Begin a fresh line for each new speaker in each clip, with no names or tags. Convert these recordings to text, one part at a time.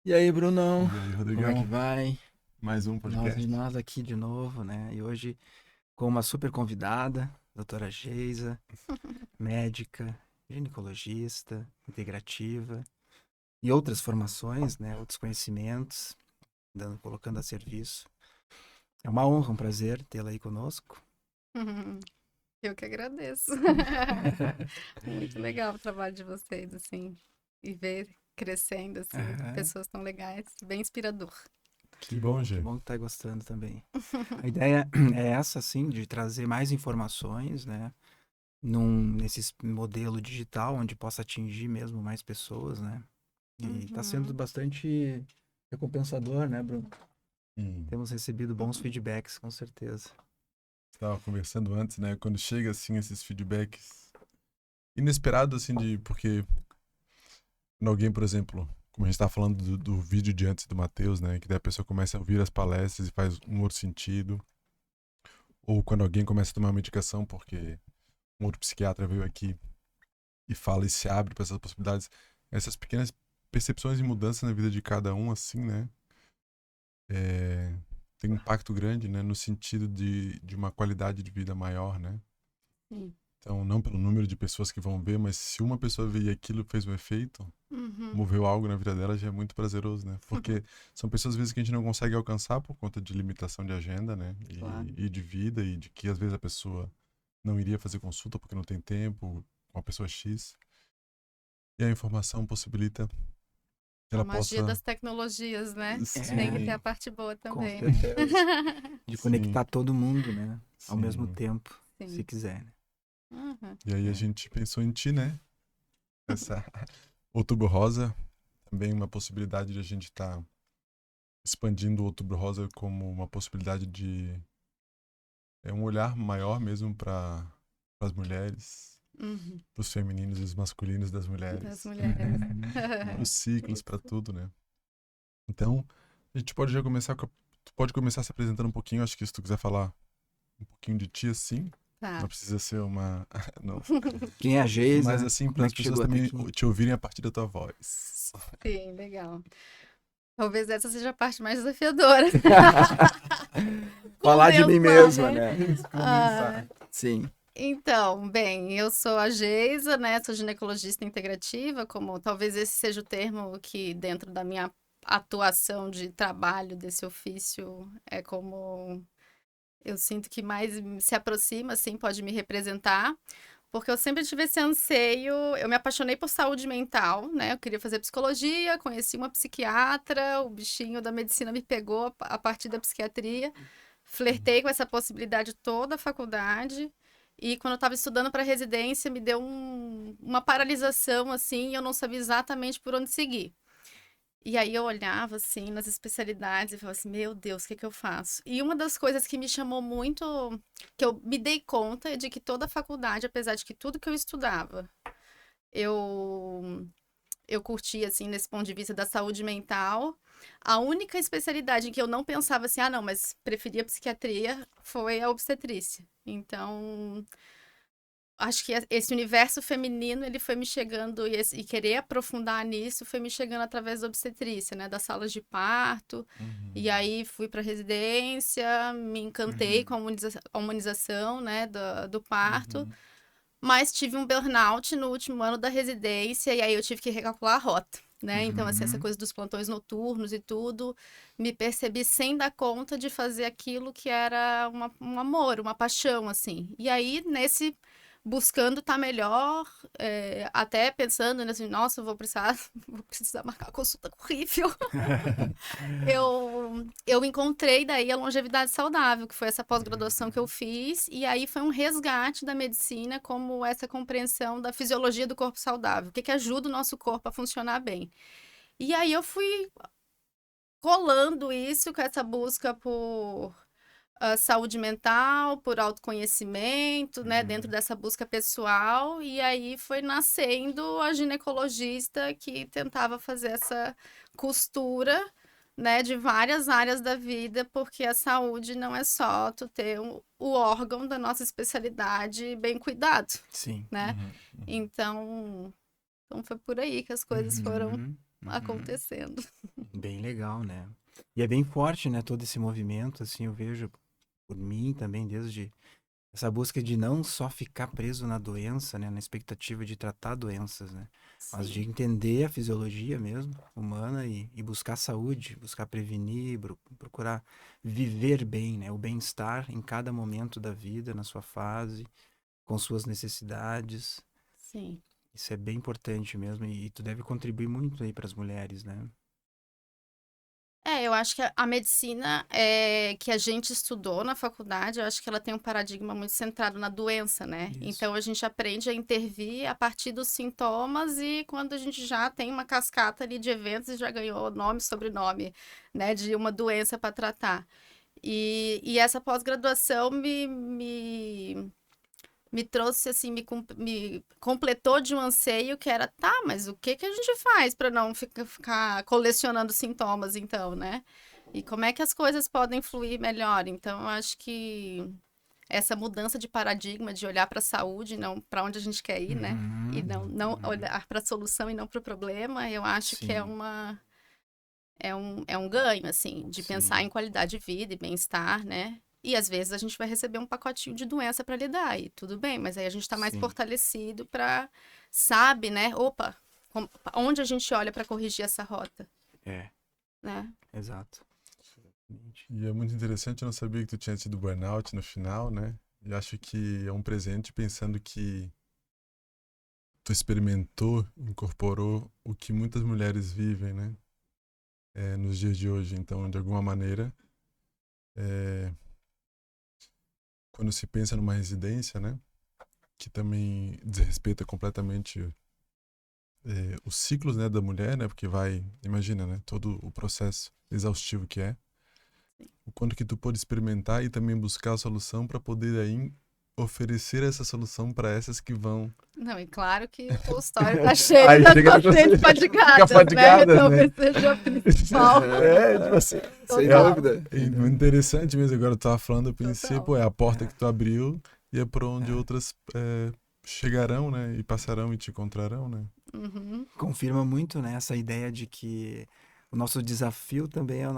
E aí, Brunão?
E aí,
Como é que
Rodrigão?
vai?
Mais um podcast.
Nós aqui de novo, né? E hoje com uma super convidada, doutora Geisa, médica, ginecologista, integrativa e outras formações, né? Outros conhecimentos, colocando a serviço. É uma honra, um prazer tê-la aí conosco.
Eu que agradeço. Muito legal o trabalho de vocês, assim, e ver crescendo, assim,
Aham.
pessoas tão legais, bem inspirador.
Que bom,
Que
Gê.
bom que tá gostando também. A ideia é essa, assim, de trazer mais informações, né? Nesse modelo digital, onde possa atingir mesmo mais pessoas, né? E está sendo
Uhum.
bastante recompensador, né, Bruno?
Hum.
Temos recebido bons feedbacks, com certeza.
Estava conversando antes, né? Quando chega assim esses feedbacks inesperados, assim, porque quando alguém, por exemplo, como a gente estava falando do vídeo de antes do Matheus, né? Que daí a pessoa começa a ouvir as palestras e faz um outro sentido. Ou quando alguém começa a tomar uma medicação porque um outro psiquiatra veio aqui e fala e se abre para essas possibilidades. Essas pequenas percepções e mudanças na vida de cada um, assim, né? é, Tem um impacto grande, né, no sentido de uma qualidade de vida maior, né?
Sim.
Então, não pelo número de pessoas que vão ver, mas se uma pessoa vê e aquilo fez um efeito,
Uhum.
moveu algo na vida dela, já é muito prazeroso, né? Porque são pessoas, às vezes, que a gente não consegue alcançar por conta de limitação de agenda, né?
Claro.
E de vida, e de que, às vezes, a pessoa não iria fazer consulta porque não tem tempo, com a pessoa X. E a informação possibilita que
A
ela
magia
possa...
das tecnologias, né? Tem que ter
Sim,
a parte boa
Com
também, né?
certeza. De
sim,
conectar todo mundo, né? Ao mesmo
sim.
tempo, se
Sim.
quiser, né?
Uhum.
E aí a
É.
gente pensou em ti, né? Essa Outubro Rosa, também uma possibilidade de a gente estar expandindo o Outubro Rosa como uma possibilidade de um olhar maior mesmo para as mulheres,
Uhum.
para os femininos e os masculinos das
Das
mulheres,
mulheres.
para os ciclos, para
Isso.
tudo, né? Então, a gente pode já começar tu pode começar se apresentando um pouquinho, acho que se tu quiser falar um pouquinho de ti assim, não
Tá.
precisa ser uma não,
Quem é a
mas
Geisa?
assim
Como
para
é
as
que
pessoas
chegou até
também
aqui?
te ouvirem a partir da tua voz.
Sim, legal. Talvez essa seja a parte mais desafiadora.
Falar de mim
Condensar,
mesma,
né?
né?
Isso,
Ah,
condensar.
Sim.
então, bem, eu sou a Geisa, né? Sou ginecologista integrativa, como talvez esse seja o termo que dentro da minha atuação de trabalho desse ofício é como eu sinto que mais se aproxima, assim, pode me representar, porque eu sempre tive esse anseio, eu me apaixonei por saúde mental, né? Eu queria fazer psicologia, conheci uma psiquiatra, o bichinho da medicina me pegou a partir da psiquiatria. Flertei com essa possibilidade toda a faculdade. E quando eu estava estudando para residência, me deu uma paralisação, assim, e eu não sabia exatamente por onde seguir. E aí eu olhava, assim, nas especialidades e falava assim, meu Deus, o que que eu faço? E uma das coisas que me chamou muito, que eu me dei conta, é de que toda a faculdade, apesar de que tudo que eu estudava, eu eu curti, assim, nesse ponto de vista da saúde mental. A única especialidade em que eu não pensava assim, ah, não, mas preferia psiquiatria, foi a obstetrícia. Então, acho que esse universo feminino, ele foi me chegando, e querer aprofundar nisso, foi me chegando através da obstetrícia, né, das salas de parto. E
Uhum.
aí fui para residência, me encantei com
Uhum.
a humanização, né, do parto.
Uhum.
Mas tive um burnout no último ano da residência e aí eu tive que recalcular a rota, né? Então, assim, essa
Uhum.
coisa dos plantões noturnos e tudo, me percebi sem dar conta de fazer aquilo que era um amor, uma paixão, assim. E aí, nesse buscando estar melhor, até pensando, né, assim, nossa, eu vou precisar, vou precisar marcar consulta com o Riffel. Eu encontrei daí a longevidade saudável, que foi essa pós-graduação que eu fiz, e aí foi um resgate da medicina como essa compreensão da fisiologia do corpo saudável, o que que ajuda o nosso corpo a funcionar bem. E aí eu fui colando isso com essa busca por saúde mental, por autoconhecimento, né, dentro
Uhum.
dessa busca pessoal, e aí foi nascendo a ginecologista que tentava fazer essa costura, né, de várias áreas da vida, porque a saúde não é só tu ter o órgão da nossa especialidade bem cuidado,
Sim.
né?
Uhum. Uhum.
Então, foi por aí que as coisas foram
Uhum. Uhum.
acontecendo.
Bem legal, né? E é bem forte, né, todo esse movimento, assim, eu vejo por mim também, desde essa busca de não só ficar preso na doença, né, na expectativa de tratar doenças, né, mas de
Sim,
entender a fisiologia mesmo, humana e buscar saúde, buscar prevenir, procurar viver bem, né, o bem-estar em cada momento da vida, na sua fase, com suas necessidades.
sim.
Isso é bem importante mesmo e tu deve contribuir muito aí para as mulheres, né?
Eu acho que a medicina que a gente estudou na faculdade, eu acho que ela tem um paradigma muito centrado na doença, né?
Isso.
Então a gente aprende a intervir a partir dos sintomas e quando a gente já tem uma cascata ali de eventos e já ganhou nome e sobrenome, né, de uma doença para tratar. E essa pós-graduação me trouxe assim, me completou de um anseio que era, tá, mas o que que a gente faz para não ficar colecionando sintomas, então, né? E como é que as coisas podem fluir melhor? Então, eu acho que essa mudança de paradigma, de olhar para a saúde, não para onde a gente quer ir, né? E
Uhum,
não
uhum.
olhar para a solução e não para o problema, eu acho que
Sim,
é um ganho, assim, de pensar
sim,
em qualidade de vida e bem-estar, né? E às vezes a gente vai receber um pacotinho de doença para lidar, e tudo bem, mas aí a gente está mais
sim.
fortalecido para, sabe, né? Opa, onde a gente olha para corrigir essa rota,
É,
né?
exato. Exatamente.
E é muito interessante, eu não sabia que tu tinha tido burnout no final, né? E acho que é um presente pensando que tu experimentou, incorporou o que muitas mulheres vivem, né? Nos dias de hoje. Então, de alguma maneira, é, quando se pensa numa residência, né? Que também desrespeita completamente os ciclos, né, da mulher, né? Porque vai, imagina, né? Todo o processo exaustivo que é. O quanto que tu pode experimentar e também buscar a solução para poder aí oferecer essa solução para essas que vão.
Não, e claro que o consultório tá cheio
Aí
das
chega
pacientes
fica
fadigadas, né?
fadigadas,
Talvez
né?
seja a principal.
Tipo assim, sem
Total,
dúvida.
Muito interessante mesmo. Agora eu tava falando, eu pensei,
total.
pô, é a porta
É,
que tu abriu e é por onde
é.
outras chegarão, né? E passarão e te encontrarão, né?
Uhum.
Confirma muito, né, essa ideia de que o nosso desafio também é o
O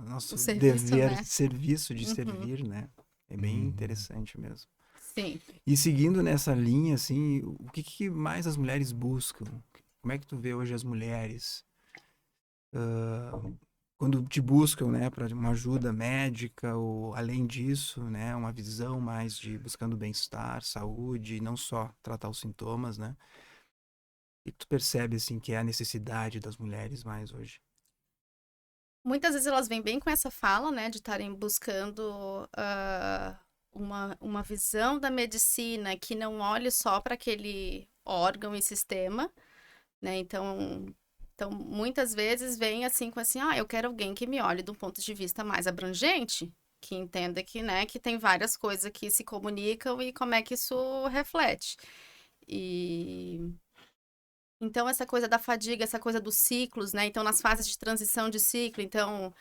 nosso
serviço,
dever,
né?
serviço de
Uhum.
servir, né? É bem
Uhum.
interessante mesmo.
Sim.
E seguindo nessa linha, assim, o que que mais as mulheres buscam? Como é que tu vê hoje as mulheres quando te buscam, né, para uma ajuda médica ou além disso, né, uma visão mais de buscando bem-estar, saúde, e não só tratar os sintomas, né? E tu percebe assim que é a necessidade das mulheres mais hoje.
Muitas vezes elas vêm bem com essa fala, né, de estarem buscando uma visão da medicina que não olhe só para aquele órgão e sistema, né? Então, muitas vezes vem assim com assim, eu quero alguém que me olhe de um ponto de vista mais abrangente, que entenda que, né, que tem várias coisas que se comunicam e como é que isso reflete. E então, essa coisa da fadiga, essa coisa dos ciclos, né? Então, nas fases de transição de ciclo, então,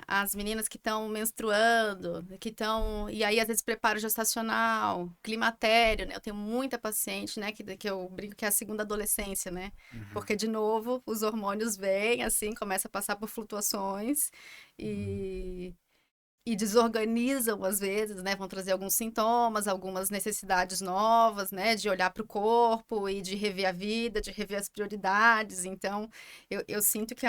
as meninas que estão menstruando, que estão. E aí, às vezes, preparo gestacional, climatério, né? Eu tenho muita paciente, né? Que eu brinco que é a segunda adolescência, né?
Uhum.
Porque, de novo, os hormônios vêm, assim, começa a passar por flutuações e desorganizam às vezes, né? Vão trazer alguns sintomas, algumas necessidades novas, né? De olhar para o corpo e de rever a vida, de rever as prioridades. Então, eu sinto que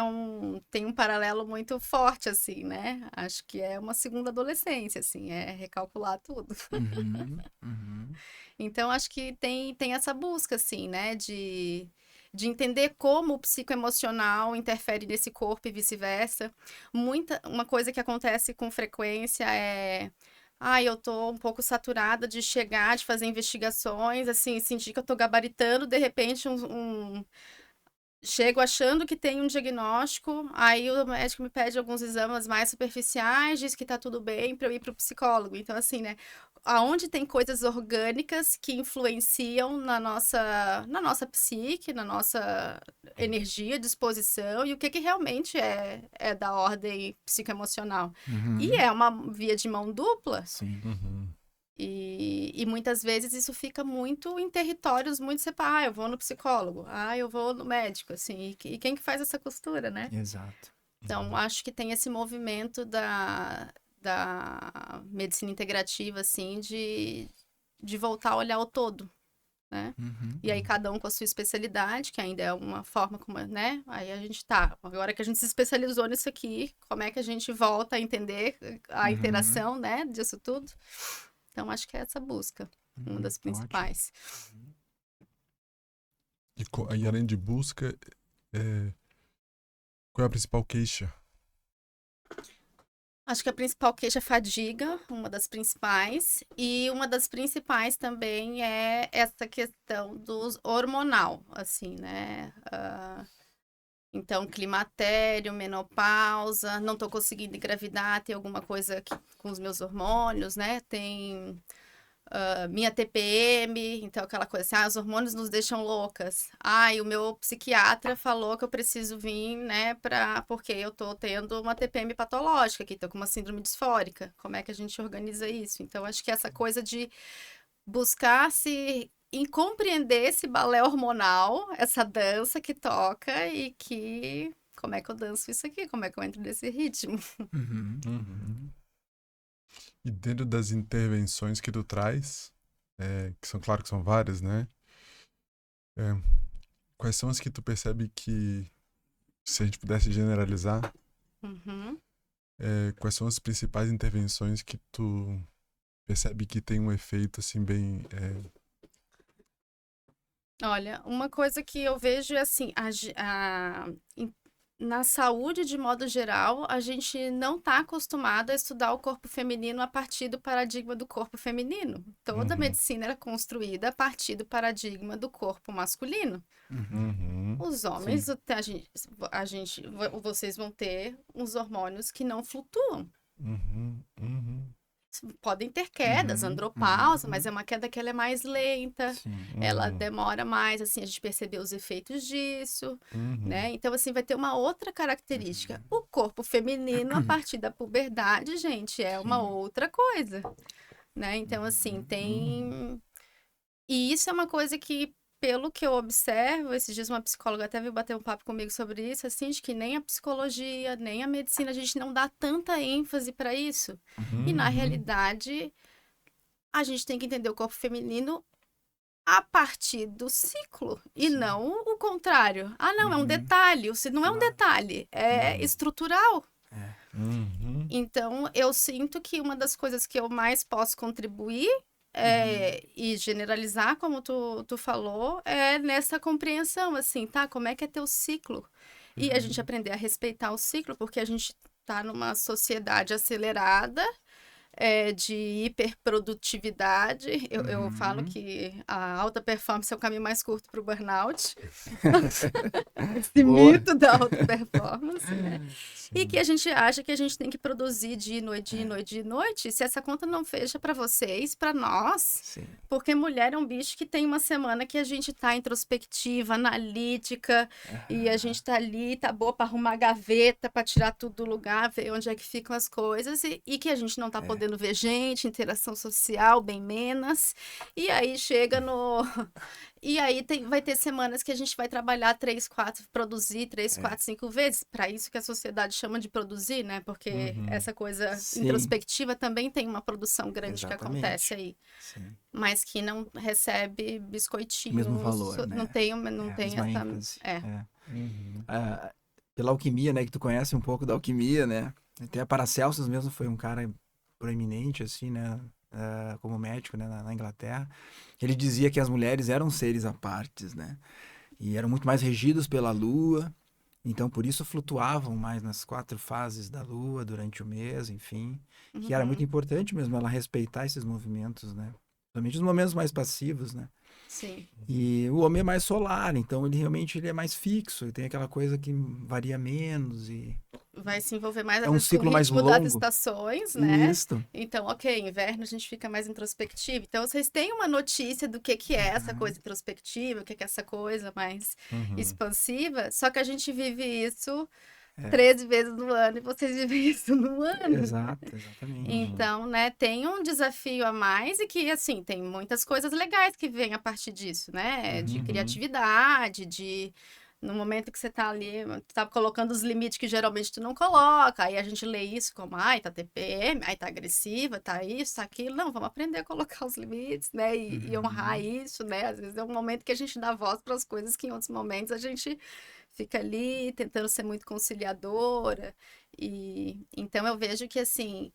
tem um paralelo muito forte, assim, né? Acho que é uma segunda adolescência, assim, é recalcular tudo.
Uhum. Uhum.
Então, acho que tem essa busca, assim, né? De entender como o psicoemocional interfere nesse corpo e vice-versa. Uma coisa que acontece com frequência é... eu tô um pouco saturada de chegar, de fazer investigações, assim, sentir que eu tô gabaritando, de repente, chego achando que tem um diagnóstico, aí o médico me pede alguns exames mais superficiais, diz que tá tudo bem para eu ir pro psicólogo. Então, assim, né? Aonde tem coisas orgânicas que influenciam na nossa psique, na nossa energia, disposição, e o que que realmente é da ordem psicoemocional. E
Uhum.
é uma via de mão dupla,
Sim.
Uhum.
E muitas vezes isso fica muito em territórios muito separados. Ah, eu vou no psicólogo, eu vou no médico, assim. E quem que faz essa costura, né?
Exato.
Então, acho que tem esse movimento da medicina integrativa, assim, de voltar a olhar o todo, né? E aí, cada um com a sua especialidade, que ainda é uma forma como, né? Aí a gente agora que a gente se especializou nisso aqui, como é que a gente volta a entender a interação, né, disso tudo? Então, acho que é essa busca, uma das principais.
E além de busca, qual é a principal queixa?
Acho que a principal queixa é fadiga, uma das principais. E uma das principais também é essa questão do hormonal, assim, né? Então, climatério, menopausa, não tô conseguindo engravidar, tem alguma coisa com os meus hormônios, né? Tem minha TPM, então aquela coisa assim, os hormônios nos deixam loucas. E o meu psiquiatra falou que eu preciso vir, né, porque eu tô tendo uma TPM patológica aqui, tô com uma síndrome disfórica. Como é que a gente organiza isso? Então, acho que essa coisa de buscar em compreender esse balé hormonal, essa dança que toca e que... Como é que eu danço isso aqui? Como é que eu entro nesse ritmo?
E dentro das intervenções que tu traz, que são, claro que são várias, né? Quais são as que tu percebe que, se a gente pudesse generalizar, quais são as principais intervenções que tu percebe que tem um efeito, assim, bem...
Olha, uma coisa que eu vejo é assim, na saúde, de modo geral, a gente não está acostumado a estudar o corpo feminino a partir do paradigma do corpo feminino. Toda a medicina era construída a partir do paradigma do corpo masculino. Os homens, vocês vão ter uns hormônios que não flutuam. Podem ter quedas, andropausa, mas é uma queda que ela é mais lenta, ela demora mais, assim, a gente perceber os efeitos disso, né? Então, assim, vai ter uma outra característica. O corpo feminino, a partir da puberdade, gente, é uma outra coisa, né? Então, assim, tem... E isso é uma coisa que, pelo que eu observo, esses dias uma psicóloga até veio bater um papo comigo sobre isso, assim, de que nem a psicologia, nem a medicina, a gente não dá tanta ênfase para isso. E, na realidade, a gente tem que entender o corpo feminino a partir do ciclo, e não o contrário. Não, é um detalhe. Não é um detalhe, é estrutural. Então, eu sinto que uma das coisas que eu mais posso contribuir e generalizar, como tu falou, é nessa compreensão, assim, tá? Como é que é teu ciclo? E a gente aprender a respeitar o ciclo, porque a gente tá numa sociedade acelerada, de hiperprodutividade. Eu falo que a alta performance é o caminho mais curto para o burnout. Esse mito da alta performance, né? E que a gente acha que a gente tem que produzir dia e noite, dia e noite, dia e noite. Se essa conta não fecha para vocês, para nós, porque mulher é um bicho que tem uma semana que a gente tá introspectiva, analítica, e a gente tá ali, tá boa para arrumar a gaveta, para tirar tudo do lugar, ver onde é que ficam as coisas, e que a gente não tá podendo ver gente, interação social, bem menos. E aí chega no... E aí vai ter semanas que a gente vai trabalhar 3, 4, produzir 3, 4, 5 vezes. Para isso que a sociedade chama de produzir, né? Porque essa coisa introspectiva também tem uma produção grande que acontece aí. Mas que não recebe biscoitinhos.
Mesmo valor, né?
Não tem essa...
Pela alquimia, né? Que tu conhece um pouco da alquimia, né? Até a Paracelsus mesmo foi um cara proeminente, assim, né? Como médico, né? Na Inglaterra. Ele dizia que as mulheres eram seres à parte, né? E eram muito mais regidos pela lua. Então, por isso, flutuavam mais nas 4 fases da lua durante o mês, enfim. Que era muito importante mesmo ela respeitar esses movimentos, né? Principalmente os momentos mais passivos, né?
Sim.
E o homem é mais solar, então ele realmente é mais fixo. Ele tem aquela coisa que varia menos e...
Vai se envolver mais
um ciclo mais longo
das estações, né?
Isso.
Então, inverno a gente fica mais introspectivo. Então, vocês têm uma notícia do que é essa coisa introspectiva, o que é essa coisa mais expansiva, só que a gente vive isso 13 vezes no ano e vocês vivem isso no ano.
Exato, exatamente.
Então, né, tem um desafio a mais e que, assim, tem muitas coisas legais que vêm a partir disso, né? De
Uhum.
criatividade, de... No momento que você tá ali, tu tá colocando os limites que geralmente tu não coloca, aí a gente lê isso como, ai, tá TPM, ai, tá agressiva, tá isso, tá aquilo. Não, vamos aprender a colocar os limites, né? E honrar isso, né? Às vezes é um momento que a gente dá voz para as coisas que em outros momentos a gente fica ali tentando ser muito conciliadora. E então eu vejo que, assim,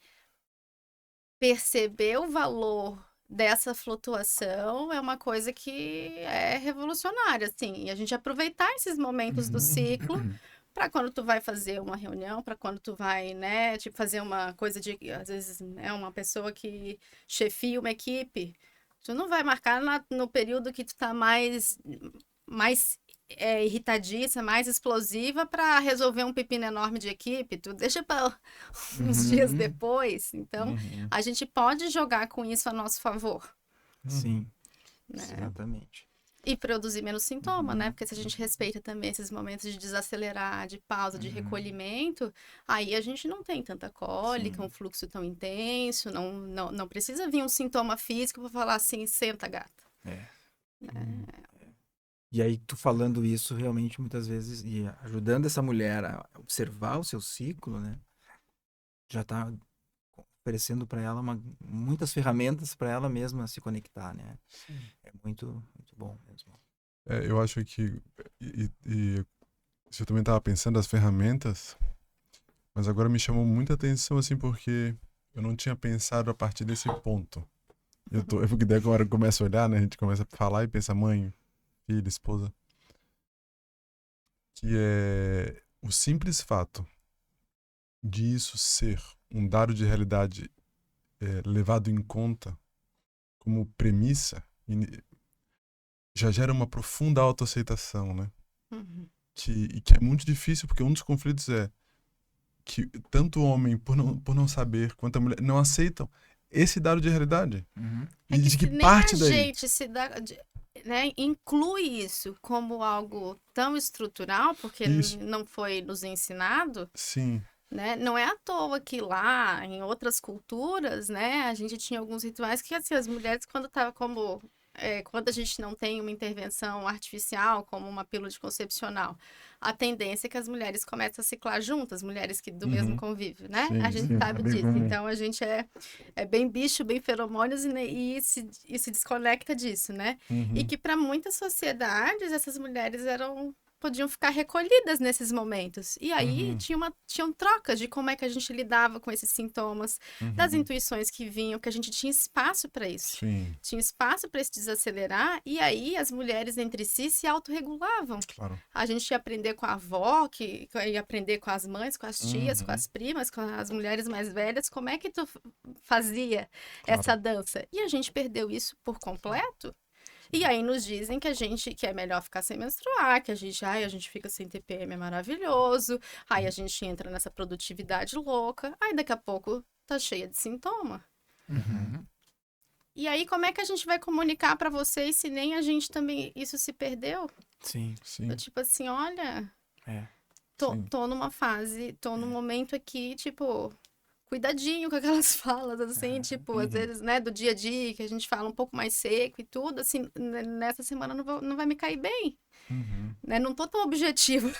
perceber o valor dessa flutuação é uma coisa que é revolucionária, assim, e a gente aproveitar esses momentos do ciclo para quando tu vai fazer uma reunião, para quando tu vai, né, tipo, fazer uma coisa de, às vezes, é uma pessoa que chefia uma equipe, tu não vai marcar no período que tu tá mais irritadiça, mais explosiva para resolver um pepino enorme de equipe, tu deixa para uns dias depois. Então, a gente pode jogar com isso a nosso favor,
Sim,
né?
exatamente.
E produzir menos sintoma, né? Porque se a gente respeita também esses momentos de desacelerar, de pausa, de recolhimento, aí a gente não tem tanta cólica,
Sim.
um fluxo tão intenso, não precisa vir um sintoma físico para falar assim, senta, gata.
E aí, tu falando isso, realmente, muitas vezes, e ajudando essa mulher a observar o seu ciclo, né? Já tá oferecendo para ela muitas ferramentas para ela mesma se conectar, né? É muito, muito bom mesmo.
Eu acho que e você também estava pensando as ferramentas, mas agora me chamou muita atenção assim porque eu não tinha pensado a partir desse ponto. Porque daí agora eu começo a olhar, né? A gente começa a falar e pensa mãe, filha, esposa, que é o simples fato de isso ser um dado de realidade levado em conta como premissa já gera uma profunda autoaceitação, né? Que é muito difícil, porque um dos conflitos é que tanto o homem, por não saber, quanto a mulher, não aceitam esse dado de realidade.
É
E
que
de que
se nem
parte
a
daí?
gente se dá, né, inclui isso como algo tão estrutural, porque
Isso.
não foi nos ensinado,
Sim.
né? Não é à toa que lá, em outras culturas, né, a gente tinha alguns rituais que, assim, as mulheres, quando a gente não tem uma intervenção artificial, como uma pílula anticoncepcional, a tendência é que as mulheres começam a ciclar juntas, mulheres do mesmo convívio, né?
Sim,
A gente
sim,
sabe
é bem
disso.
comum.
Então, a gente é bem bicho, bem feromônios e se desconecta disso, né? E que para muitas sociedades, essas mulheres podiam ficar recolhidas nesses momentos. E aí tinham trocas de como é que a gente lidava com esses sintomas, das intuições que vinham, que a gente tinha espaço para isso.
Sim.
Tinha espaço para se desacelerar, e aí as mulheres entre si se autorregulavam.
Claro.
A gente ia aprender com a avó, que ia aprender com as mães, com as tias, com as primas, com as mulheres mais velhas, como é que tu fazia essa dança. E a gente perdeu isso por completo. E aí nos dizem que é melhor ficar sem menstruar, que a gente fica sem TPM, é maravilhoso. Aí a gente entra nessa produtividade louca. Aí daqui a pouco tá cheia de sintoma. E aí como é que a gente vai comunicar para vocês se nem a gente também isso se perdeu?
Sim.
Eu, tipo assim, olha,
É.
tô numa fase, tô num momento aqui, tipo, cuidadinho com aquelas falas, assim, tipo, às vezes, né, do dia a dia, que a gente fala um pouco mais seco e tudo, assim, nessa semana não vai me cair bem, né? Não tô tão objetiva.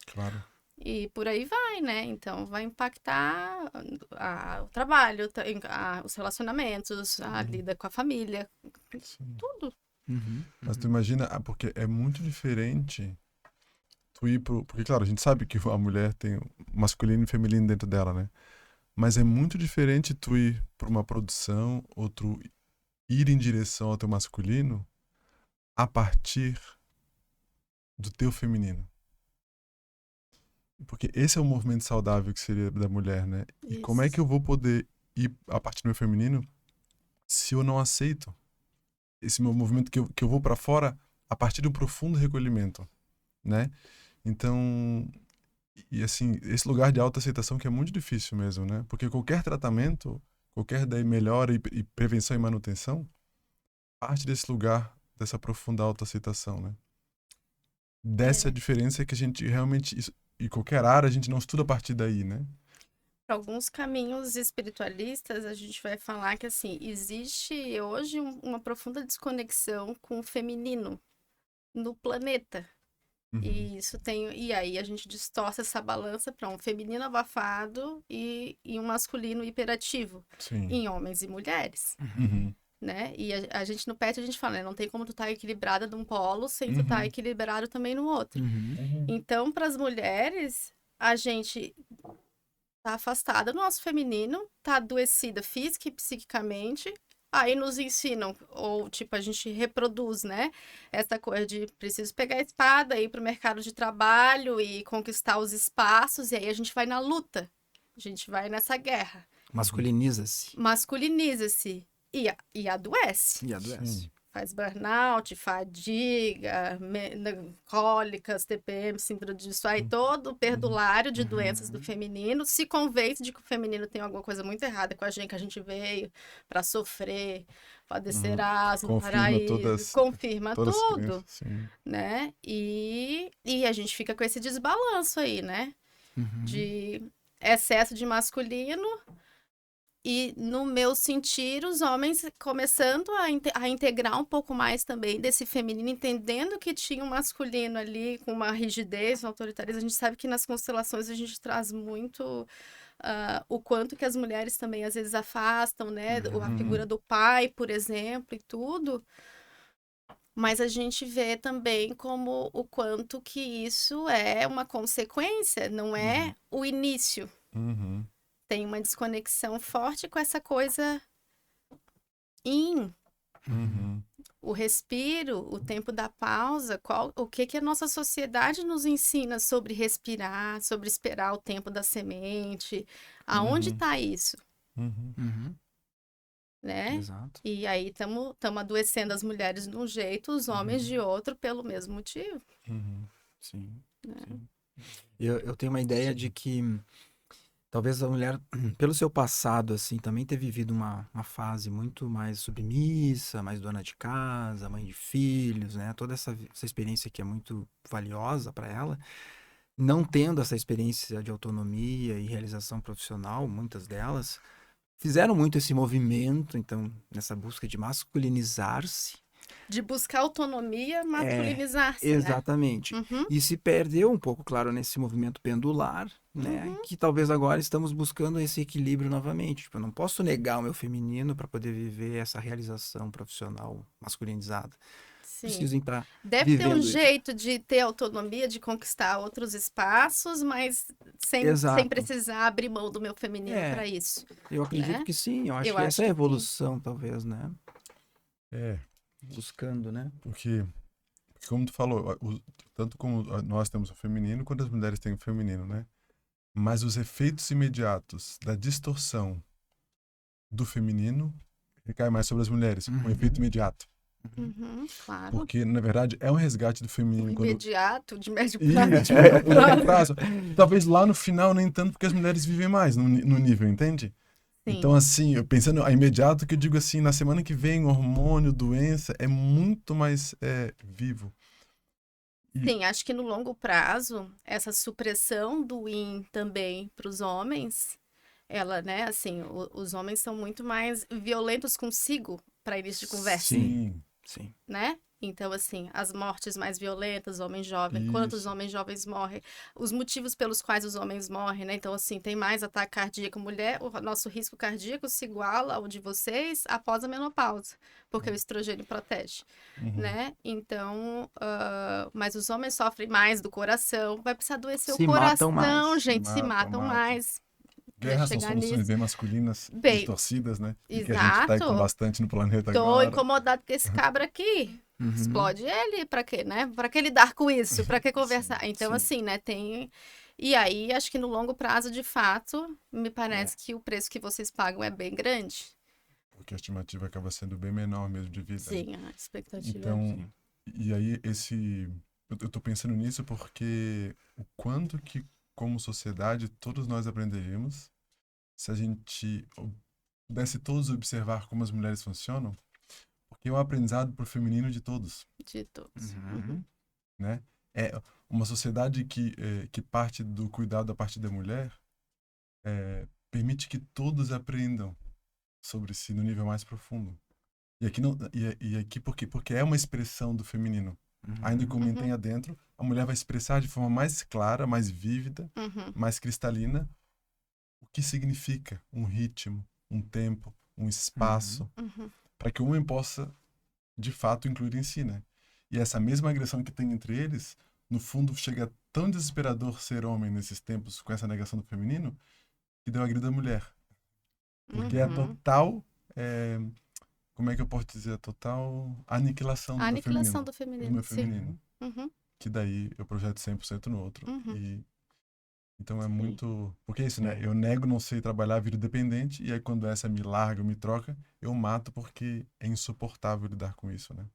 Claro.
E por aí vai, né? Então, vai impactar o trabalho, os relacionamentos, a lida com a família, tudo.
Mas tu imagina, porque é muito diferente tu ir porque, claro, a gente sabe que a mulher tem o masculino e feminino dentro dela, né? Mas é muito diferente tu ir para uma produção ou tu ir em direção ao teu masculino a partir do teu feminino. Porque esse é o movimento saudável que seria da mulher, né? E como é que eu vou poder ir a partir do meu feminino se eu não aceito esse meu movimento que eu vou para fora a partir de um profundo recolhimento, né? Então, e assim, esse lugar de autoaceitação que é muito difícil mesmo, né? Porque qualquer tratamento, qualquer daí melhora e prevenção e manutenção, parte desse lugar, dessa profunda autoaceitação, né? Dessa diferença que a gente realmente e qualquer área, a gente não estuda a partir daí, né?
Para alguns caminhos espiritualistas, a gente vai falar que, assim, existe hoje uma profunda desconexão com o feminino no planeta.
Uhum.
E isso tem. E aí a gente distorce essa balança para um feminino abafado e um masculino hiperativo
Sim.
em homens e mulheres,
Uhum.
né? E a gente no PET a gente fala, né? Não tem como tu estar equilibrada num polo sem tu estar
Uhum.
equilibrado também no outro.
Uhum.
Uhum.
Então, para as mulheres, a gente tá afastada do nosso feminino, tá adoecida física e psiquicamente. Aí nos ensinam, ou tipo, a gente reproduz, né? Essa coisa de preciso pegar a espada, ir pro mercado de trabalho e conquistar os espaços, e aí a gente vai na luta. A gente vai nessa guerra.
Masculiniza-se
Masculiniza-se e adoece.
e adoece.
Sim.
Faz burnout, fadiga, cólicas, TPM, síndrome de isso aí, todo o perdulário de doenças do feminino, se convence de que o feminino tem alguma coisa muito errada com a gente, que a gente veio para sofrer, padecer asma,
Confirma
paraíso, confirma
todas as
tudo,
crenças, sim.
né? E a gente fica com esse desbalanço aí, né?
Uhum.
De excesso de masculino. E, no meu sentir, os homens começando a integrar um pouco mais também desse feminino, entendendo que tinha um masculino ali com uma rigidez, um autoritarismo. A gente sabe que nas constelações a gente traz muito o quanto que as mulheres também às vezes afastam, né? A figura do pai, por exemplo, e tudo. Mas a gente vê também como o quanto que isso é uma consequência, não é o início.
Uhum.
Tem uma desconexão forte com essa coisa in,
Uhum.
o respiro, o tempo da pausa, o que a nossa sociedade nos ensina sobre respirar, sobre esperar o tempo da semente, aonde está isso,
Uhum.
Uhum.
né?
Exato.
E aí estamos adoecendo as mulheres de um jeito, os homens de outro, pelo mesmo motivo.
Uhum.
Sim.
Né?
Sim. Eu tenho uma ideia de que talvez a mulher, pelo seu passado, assim, também ter vivido uma fase muito mais submissa, mais dona de casa, mãe de filhos, né? Toda essa experiência que é muito valiosa para ela, não tendo essa experiência de autonomia e realização profissional, muitas delas, fizeram muito esse movimento, então, nessa busca de masculinizar-se.
De buscar autonomia, masculinizar-se, né?
Exatamente.
Uhum,
E se perdeu um pouco, claro, nesse movimento pendular, né? Que talvez agora estamos buscando esse equilíbrio novamente. Tipo, eu não posso negar o meu feminino para poder viver essa realização profissional masculinizada.
sim.
Preciso estar
Deve ter um
vivendo isso.
jeito de ter autonomia, de conquistar outros espaços, mas sem
Exato.
precisar abrir mão do meu feminino
É.
para isso.
Eu acredito
Né?
que sim. Eu acho
Eu
que
acho
essa é a
que sim.
evolução, talvez, né?
É,
Buscando, né?
porque como tu falou, tanto como nós temos o feminino, quanto as mulheres têm o feminino, né? Mas os efeitos imediatos da distorção do feminino recai mais sobre as mulheres, um efeito imediato.
Uhum, claro.
Porque, na verdade, é um resgate do feminino.
Imediato, de médio
Isso,
prazo.
de longo prazo. Talvez lá no final nem tanto, porque as mulheres vivem mais no nível, entende?
Sim.
Então, assim, eu pensando a imediato, que eu digo assim, na semana que vem, hormônio, doença, é muito mais vivo.
Sim, acho que no longo prazo, essa supressão do yin também para os homens, ela, né, assim, os homens são muito mais violentos consigo para início de conversa,
Sim.
Sim.
né? Então, assim, as mortes mais violentas, homem jovem, quantos
Isso.
homens jovens morrem, os motivos pelos quais os homens morrem, né? Então, assim, tem mais ataque cardíaco mulher, o nosso risco cardíaco se iguala ao de vocês após a menopausa, porque o estrogênio protege, né? Então, mas os homens sofrem mais do coração, vai precisar adoecer o
Se matam
coração,
mais.
gente, se matam mais.
Guerras são
Chegar
soluções
nisso.
bem masculinas,
Bem,
distorcidas, né? E que a gente tá aí com
exato.
bastante no planeta
Tô
agora.
incomodado com esse cabra aqui.
Uhum.
Explode ele, pra quê, né? Pra que lidar com isso? Pra que conversar? Então,
sim.
assim, né, tem... E aí, acho que no longo prazo, de fato, me parece que o preço que vocês pagam é bem grande.
Porque a estimativa acaba sendo bem menor mesmo de vida.
Sim, a expectativa.
Então, e aí eu tô pensando nisso porque o quanto que, como sociedade, todos nós aprenderíamos se a gente pudesse todos observar como as mulheres funcionam, porque é um aprendizado pro feminino de todos,
De todos.
Uhum.
né? uma sociedade que parte do cuidado da parte da mulher permite que todos aprendam sobre si no nível mais profundo. E aqui, não, e aqui porque é uma expressão do feminino. Ainda que o homem tenha dentro, a mulher vai expressar de forma mais clara, mais vívida, mais cristalina, o que significa um ritmo, um tempo, um espaço, para que o homem possa, de fato, incluir em si, né? E essa mesma agressão que tem entre eles, no fundo, chega tão desesperador ser homem nesses tempos, com essa negação do feminino, que deu a grida da mulher. Porque é a total... como é que eu posso dizer? A total aniquilação do meu feminino.
Do feminino,
do meu feminino.
Sim.
Que daí eu projeto 100% no outro. E então é muito... Porque é isso, né? Eu nego não sei trabalhar a vida dependente, e aí quando essa me larga, me troca, eu mato porque é insuportável lidar com isso, né?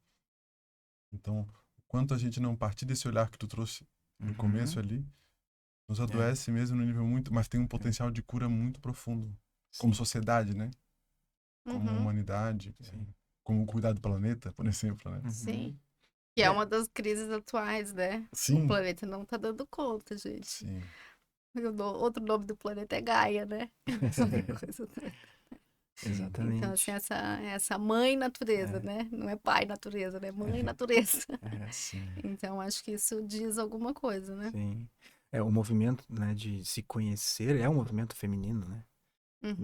Então, o quanto a gente não partir desse olhar que tu trouxe no começo ali, nos adoece mesmo no nível muito... Mas tem um potencial de cura muito profundo. Como sociedade, né? Como humanidade, como cuidar do planeta, por exemplo, né?
Sim. Que é uma das crises atuais, né?
Sim.
O planeta não tá dando conta, gente.
Sim.
Outro nome do planeta é Gaia, né?
Exatamente.
Então, assim, essa mãe natureza, né? Não é pai natureza, né? Mãe natureza.
Sim.
Então, acho que isso diz alguma coisa, né?
Sim. O movimento, né, de se conhecer é um movimento feminino, né?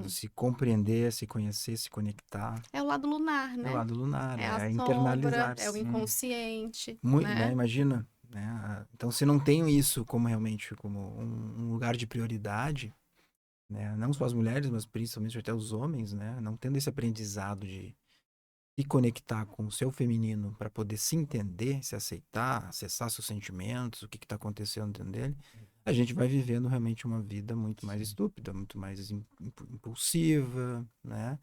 Se compreender, se conhecer, se conectar.
É o lado lunar, né?
É o lado lunar,
É a
internalizar.
sombra, é o inconsciente,
Muito,
né?
Imagina, né? Então, se não tem isso como realmente como um lugar de prioridade, né? Não só as mulheres, mas principalmente até os homens, né? Não tendo esse aprendizado de se conectar com o seu feminino para poder se entender, se aceitar, acessar seus sentimentos, o que está acontecendo dentro dele, a gente vai vivendo realmente uma vida muito mais estúpida, muito mais impulsiva, né?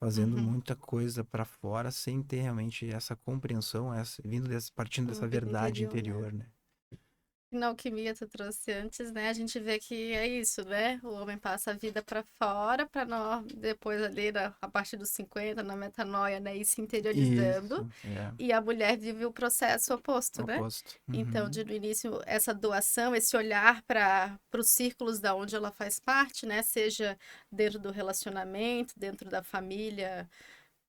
Fazendo muita coisa para fora sem ter realmente essa compreensão, partindo dessa verdade interior, né?
Na alquimia tu trouxe antes, né? A gente vê que é isso, né? O homem passa a vida para fora, para nós depois ali a partir dos 50, na metanoia, né, ir se interiorizando.
Isso,
E a mulher vive o processo oposto, né? Então, no início, essa doação, esse olhar para os círculos da onde ela faz parte, né? Seja dentro do relacionamento, dentro da família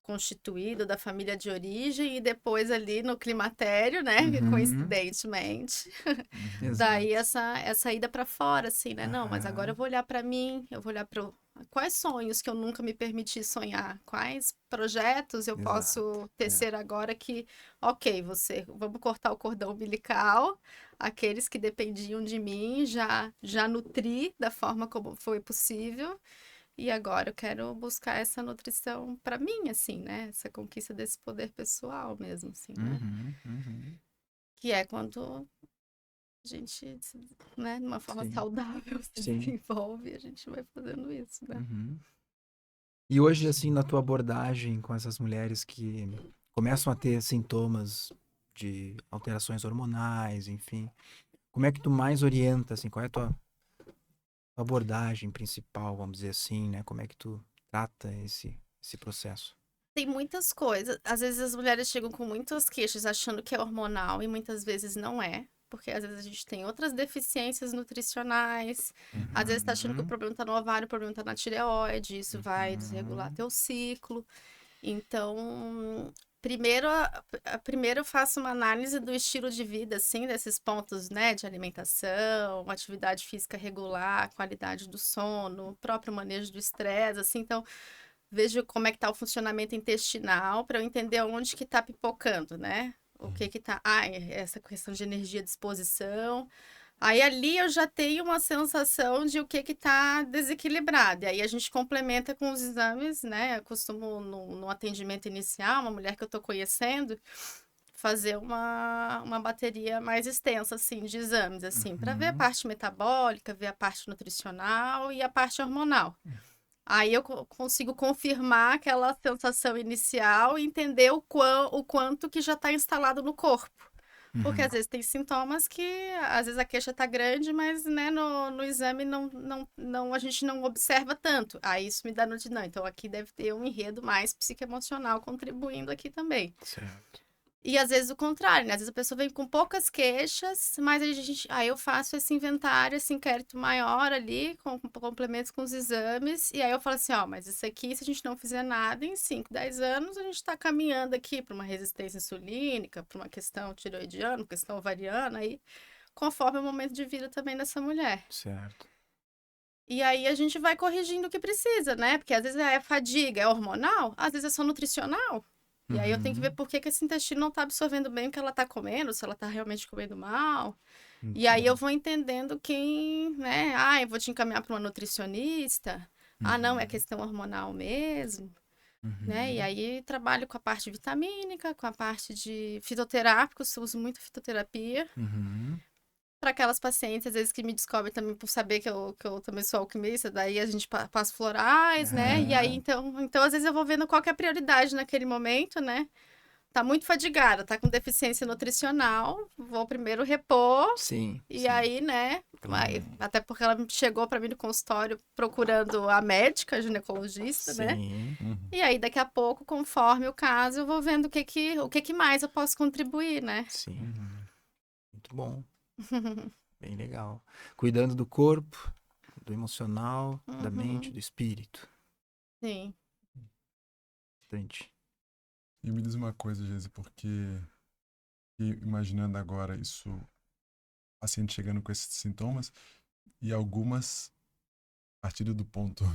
constituído, da família de origem, e depois ali no climatério, né? Coincidentemente. Daí essa ida para fora, assim, né? Não, mas agora eu vou olhar para mim, eu vou olhar para quais sonhos que eu nunca me permiti sonhar, quais projetos eu posso tecer agora que, ok, vamos cortar o cordão umbilical, aqueles que dependiam de mim, já nutri da forma como foi possível. E agora eu quero buscar essa nutrição para mim, assim, né? Essa conquista desse poder pessoal mesmo, assim, né? Que é quando a gente, né, de uma forma saudável, se desenvolve, a gente vai fazendo isso, né?
E hoje, assim, na tua abordagem com essas mulheres que começam a ter sintomas de alterações hormonais, enfim, como é que tu mais orienta, assim, qual é a tua abordagem principal, vamos dizer assim, né? Como é que tu trata esse processo?
Tem muitas coisas. Às vezes as mulheres chegam com muitas queixas achando que é hormonal e muitas vezes não é. Porque às vezes a gente tem outras deficiências nutricionais. Às vezes tá achando que o problema tá no ovário, o problema tá na tireoide. Isso vai desregular teu ciclo. Então, primeiro eu faço uma análise do estilo de vida, assim, desses pontos, né? De alimentação, atividade física regular, qualidade do sono, próprio manejo do estresse, assim. Então, vejo como é que tá o funcionamento intestinal para eu entender onde que tá pipocando, né? O que que tá... essa questão de energia, disposição. Aí ali eu já tenho uma sensação de o que que tá desequilibrado. E aí a gente complementa com os exames, né? Eu costumo, no atendimento inicial, uma mulher que eu tô conhecendo, fazer uma bateria mais extensa, assim, de exames, assim, para ver a parte metabólica, ver a parte nutricional e a parte hormonal. Aí eu consigo confirmar aquela sensação inicial e entender o quanto que já está instalado no corpo. Porque às vezes tem sintomas que, às vezes a queixa está grande, mas né, no exame a gente não observa tanto. Aí isso me dá notícia. Não, então aqui deve ter um enredo mais psicoemocional contribuindo aqui também.
Certo.
E às vezes o contrário, né? Às vezes a pessoa vem com poucas queixas, mas aí eu faço esse inventário, esse inquérito maior ali, com complementos com os exames, e aí eu falo assim, ó, mas isso aqui, se a gente não fizer nada, em 5, 10 anos, a gente está caminhando aqui para uma resistência insulínica, para uma questão tiroidiana, questão ovariana, aí, conforme o momento de vida também dessa mulher.
Certo.
E aí a gente vai corrigindo o que precisa, né? Porque às vezes é fadiga, é hormonal, às vezes é só nutricional. E aí eu tenho que ver por que esse intestino não tá absorvendo bem o que ela tá comendo, se ela tá realmente comendo mal. E aí eu vou entendendo quem, né? Ah, eu vou te encaminhar para uma nutricionista. Ah, não, é questão hormonal mesmo, né? E aí trabalho com a parte vitamínica, com a parte de fitoterápicos, eu uso muito fitoterapia. Para aquelas pacientes, às vezes, que me descobrem também por saber que eu também sou alquimista, daí a gente passa florais, né? E aí, então, às vezes eu vou vendo qual que é a prioridade naquele momento, né? Tá muito fadigada, tá com deficiência nutricional, vou primeiro repor.
Sim.
E aí, né? Até porque ela chegou para mim no consultório procurando a médica, a ginecologista, né? E aí, daqui a pouco, conforme o caso, eu vou vendo o que mais eu posso contribuir, né?
Sim. Muito bom. Bem legal. Cuidando do corpo, do emocional, da mente, do espírito.
Sim.
Bastante.
E me diz uma coisa, Geise, porque imaginando agora isso, paciente chegando com esses sintomas, e algumas partindo do ponto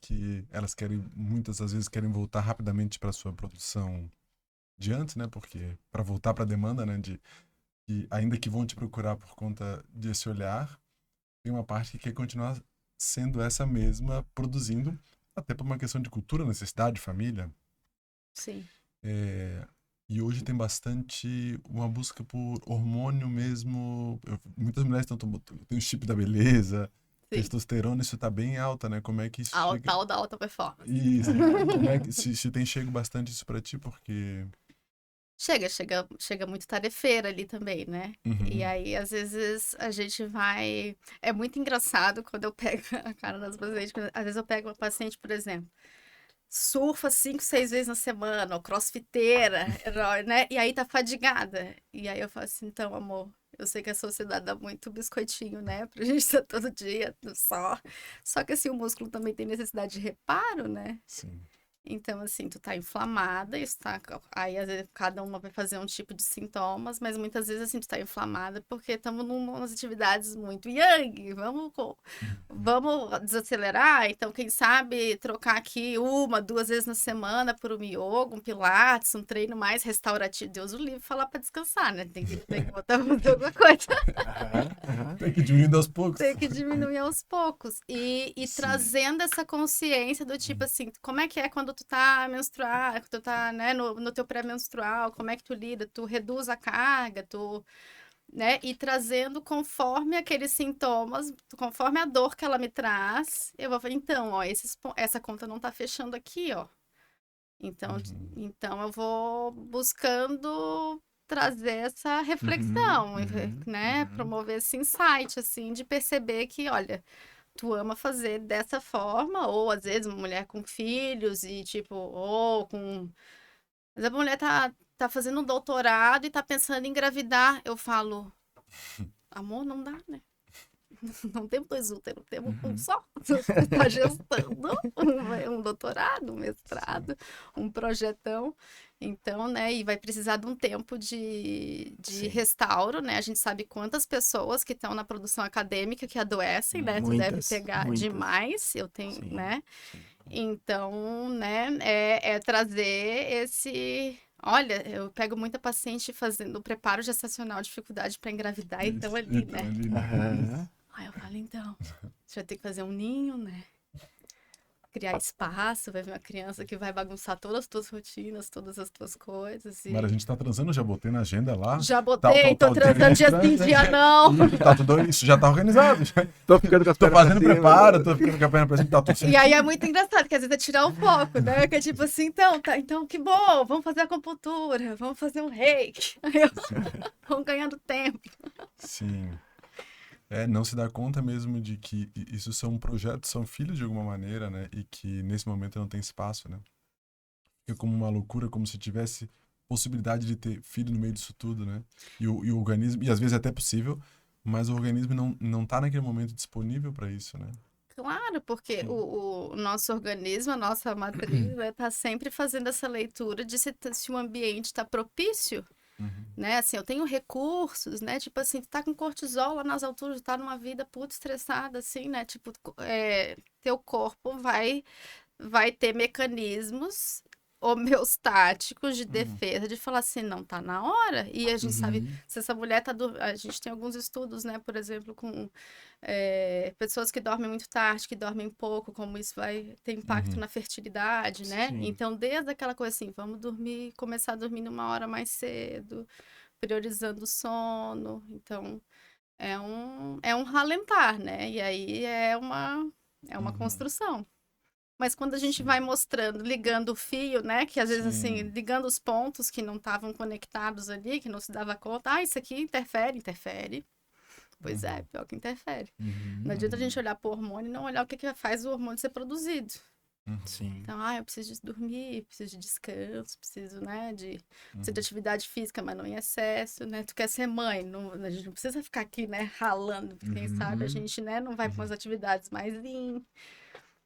que elas muitas das vezes querem voltar rapidamente para sua produção de antes, né? Porque para voltar para a demanda, né? E ainda que vão te procurar por conta desse olhar, tem uma parte que quer continuar sendo essa mesma, produzindo, até por uma questão de cultura, necessidade, família.
Sim.
E hoje tem bastante uma busca por hormônio mesmo. Muitas mulheres tem o chip da beleza, testosterona, isso tá bem alta, né? Como é que isso chega...
Tal da alta performance.
Isso. Como é que se tem chego bastante isso pra ti, porque...
Chega muito tarefeira ali também, né? E aí, às vezes, a gente vai... É muito engraçado quando eu pego a cara das pacientes. Às vezes eu pego uma paciente, por exemplo, surfa 5, 6 vezes na semana, ou crossfiteira, né? E aí tá fadigada. E aí eu falo assim, então, amor, eu sei que a sociedade dá muito biscoitinho, né? Pra gente estar todo dia no sol. Só que assim, o músculo também tem necessidade de reparo, né?
Sim.
Então, assim, tu tá inflamada, aí às vezes cada uma vai fazer um tipo de sintomas, mas muitas vezes, assim, tu tá inflamada porque estamos numas atividades muito yang, vamos desacelerar, então, quem sabe trocar aqui 1, 2 vezes na semana por um yoga, um pilates, um treino mais restaurativo. Deus o livre falar pra descansar, né? Tem que botar alguma coisa.
Tem que diminuir aos poucos.
Tem que diminuir aos poucos. E trazendo essa consciência do tipo assim, como é que é quando tu tá menstruar, quando tu tá, né, no teu pré-menstrual, como é que tu lida? Tu reduz a carga, né? E trazendo conforme aqueles sintomas, conforme a dor que ela me traz, eu vou falar, então, ó, essa conta não tá fechando aqui, ó. Então eu vou buscando trazer essa reflexão, né? Promover esse insight, assim, de perceber que, olha, tu ama fazer dessa forma, ou às vezes uma mulher com filhos e tipo, ou com... Mas a mulher tá fazendo um doutorado e tá pensando em engravidar. Eu falo, amor, não dá, né? Não temos 2 úteros, temos um só. Tá gestando um doutorado, um mestrado, um projetão. Então, né, e vai precisar de um tempo de restauro, né? A gente sabe quantas pessoas que estão na produção acadêmica que adoecem, né? Tu deve pegar demais, eu tenho, né? Então, né, é trazer esse... Olha, eu pego muita paciente fazendo o preparo gestacional, dificuldade para engravidar, então ali, né? Aí eu falo, então, você vai ter que fazer um ninho, né? Criar espaço, vai ver uma criança que vai bagunçar todas as tuas rotinas, todas as tuas coisas.
Mas a gente tá transando, já botei na agenda lá.
Já botei, tô transando dia sim, dia não.
Tá tudo isso, já tá organizado.
Tô ficando com as pernas
fazendo preparo, tô ficando com a perna pra cima, tá tudo certo.
E aí é muito engraçado, que às vezes é tirar o foco, né? Que é tipo assim, então que bom, vamos fazer acupuntura, vamos fazer um reiki. Vamos ganhando tempo.
Sim. Não se dá conta mesmo de que isso são projetos, são filhos de alguma maneira, né? E que nesse momento não tem espaço, né? Fica como uma loucura, como se tivesse possibilidade de ter filho no meio disso tudo, né? E o organismo, e às vezes é até possível, mas o organismo não tá naquele momento disponível para isso, né?
Claro, porque
Sim.
o nosso organismo, a nossa matriz, né, tá sempre fazendo essa leitura de se o ambiente está propício, né? Assim, eu tenho recursos, né? Tipo assim, tu tá com cortisol lá nas alturas, tá numa vida puta estressada, assim, né? Tipo, teu corpo vai ter mecanismos homeostáticos de defesa de falar assim, não tá na hora. E a gente sabe,
Uhum.
se essa mulher tá... A gente tem alguns estudos, né? Por exemplo, com pessoas que dormem muito tarde, que dormem pouco, como isso vai ter impacto na fertilidade, né?
Sim.
Então, desde aquela coisa assim, vamos dormir, começar a dormir numa hora mais cedo, priorizando o sono. Então, é um ralentar, né? E aí é uma construção. Mas quando a gente
Sim.
vai mostrando, ligando o fio, né? Que às vezes, assim,
Sim.
ligando os pontos que não estavam conectados ali, que não se dava conta. Ah, isso aqui interfere. Pois é, pior que interfere. Não adianta a gente olhar para o hormônio e não olhar o que faz o hormônio ser produzido.
Sim.
Então, eu preciso de dormir, preciso de descanso, preciso, né, preciso de atividade física, mas não em excesso, né? Tu quer ser mãe, não, a gente não precisa ficar aqui, né, ralando. Quem sabe a gente, né, não vai para umas atividades mais lean,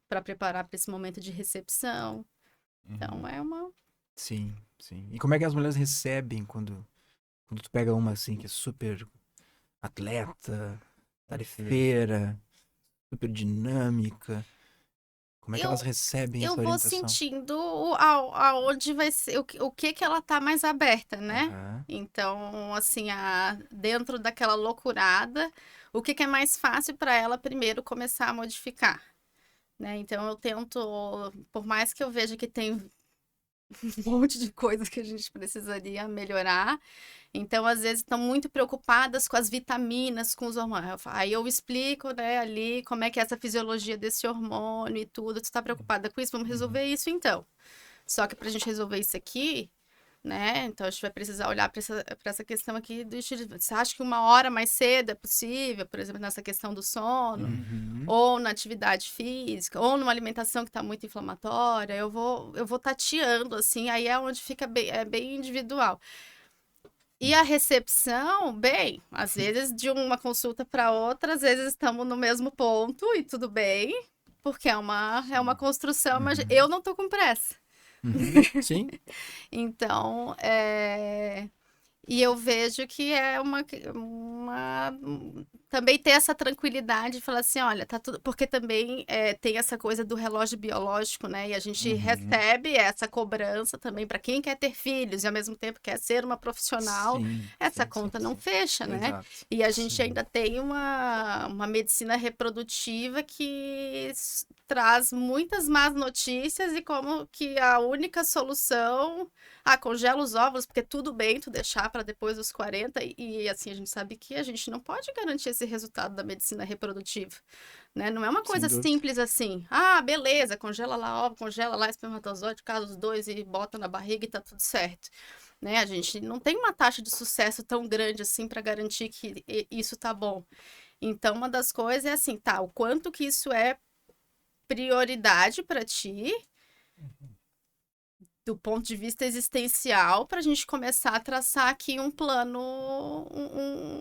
para preparar para esse momento de recepção. Então,
Sim, sim. E como é que as mulheres recebem quando tu pega uma assim que é super atleta, tarefeira, super dinâmica? Como é que elas recebem
eu
essa
vou
orientação?
sentindo aonde vai ser, o que ela tá mais aberta, né?
Aham.
Então, assim, dentro daquela loucurada, o que é mais fácil para ela primeiro começar a modificar, né? Então, eu tento, por mais que eu veja que tem um monte de coisas que a gente precisaria melhorar, então, às vezes, estão muito preocupadas com as vitaminas, com os hormônios. Aí eu explico, né, ali como é que é essa fisiologia desse hormônio e tudo. Tu tá preocupada com isso? Vamos resolver isso, então. Só que pra gente resolver isso aqui, né, então a gente vai precisar olhar para essa questão aqui do estilo. Você acha que uma hora mais cedo é possível, por exemplo, nessa questão do sono?
Uhum.
Ou na atividade física, ou numa alimentação que está muito inflamatória, eu vou tateando, assim, aí é onde fica bem individual. E a recepção, bem, às vezes de uma consulta para outra, às vezes estamos no mesmo ponto e tudo bem, porque é uma construção, mas eu não tô com pressa.
Uhum. Sim.
Então, e eu vejo que é também ter essa tranquilidade de falar assim, olha, tá tudo. Porque também tem essa coisa do relógio biológico, né? E a gente recebe essa cobrança também para quem quer ter filhos e ao mesmo tempo quer ser uma profissional.
Sim.
Essa
Sim,
conta
sim,
não
sim.
fecha, né?
Exato.
E a gente
Sim.
ainda tem uma medicina reprodutiva que traz muitas más notícias e como que a única solução. Congela os óvulos, porque tudo bem tu deixar para depois dos 40, e assim, a gente sabe que a gente não pode garantir esse resultado da medicina reprodutiva, né? Não é uma coisa
Sem dúvida.
simples assim. Beleza, congela lá óvulo, congela lá espermatozoide, casa os dois e bota na barriga e tá tudo certo. Né? A gente não tem uma taxa de sucesso tão grande assim para garantir que isso tá bom. Então, uma das coisas é assim, tá, o quanto que isso é prioridade para ti, do ponto de vista existencial, para a gente começar a traçar aqui um plano,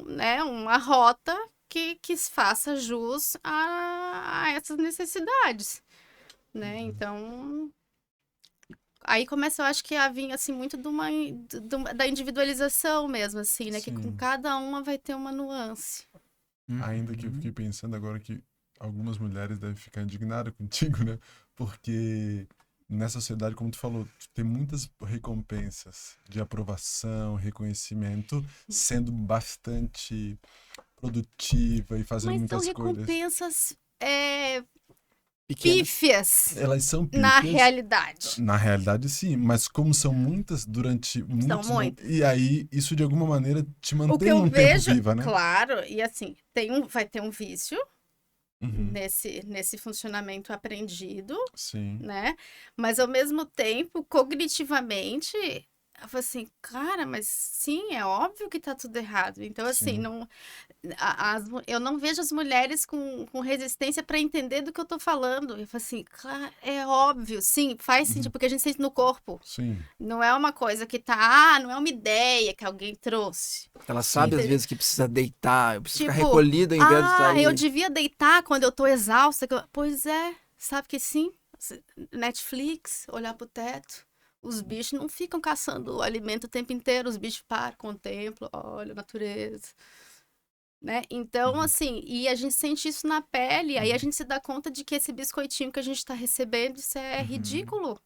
né, uma rota que faça jus a essas necessidades, né? Então, aí começa, eu acho que a vir, assim, muito da individualização mesmo, assim, né? Que com
Sim.
cada uma vai ter uma nuance.
Ainda que eu fiquei pensando agora que algumas mulheres devem ficar indignadas contigo, né? Porque nessa sociedade, como tu falou, tem muitas recompensas de aprovação, reconhecimento, sendo bastante produtiva e fazendo
Mas são
muitas coisas.
recompensas
Pequenas.
pífias
Elas são
na
pífias.
realidade.
Na realidade, sim, mas como são muitas durante muitos
muitas.
E aí, isso de alguma maneira te
O que
mantém
eu
um tempo
vejo,
viva, né?
claro, e assim, vai ter um vício
Uhum.
nesse funcionamento aprendido,
Sim.
né? Mas ao mesmo tempo, cognitivamente, Eu falei assim, cara, mas sim, é óbvio que tá tudo errado. Então, assim,
Sim.
não, eu não vejo as mulheres com resistência para entender do que eu tô falando. Eu falei assim, claro, é óbvio, sim, faz sentido, porque a gente sente no corpo.
Sim.
Não é uma coisa que não é uma ideia que alguém trouxe.
Ela sabe, às
Entende?
vezes, que precisa deitar, eu preciso ficar
Tipo,
recolhida ao invés de sair.
eu devia deitar quando eu tô exausta. Pois é, sabe que sim. Netflix, olhar pro teto. Os bichos não ficam caçando alimento o tempo inteiro, os bichos param, contemplam, olha a natureza. Né? Então, assim, e a gente sente isso na pele, aí a gente se dá conta de que esse biscoitinho que a gente tá recebendo, isso é ridículo.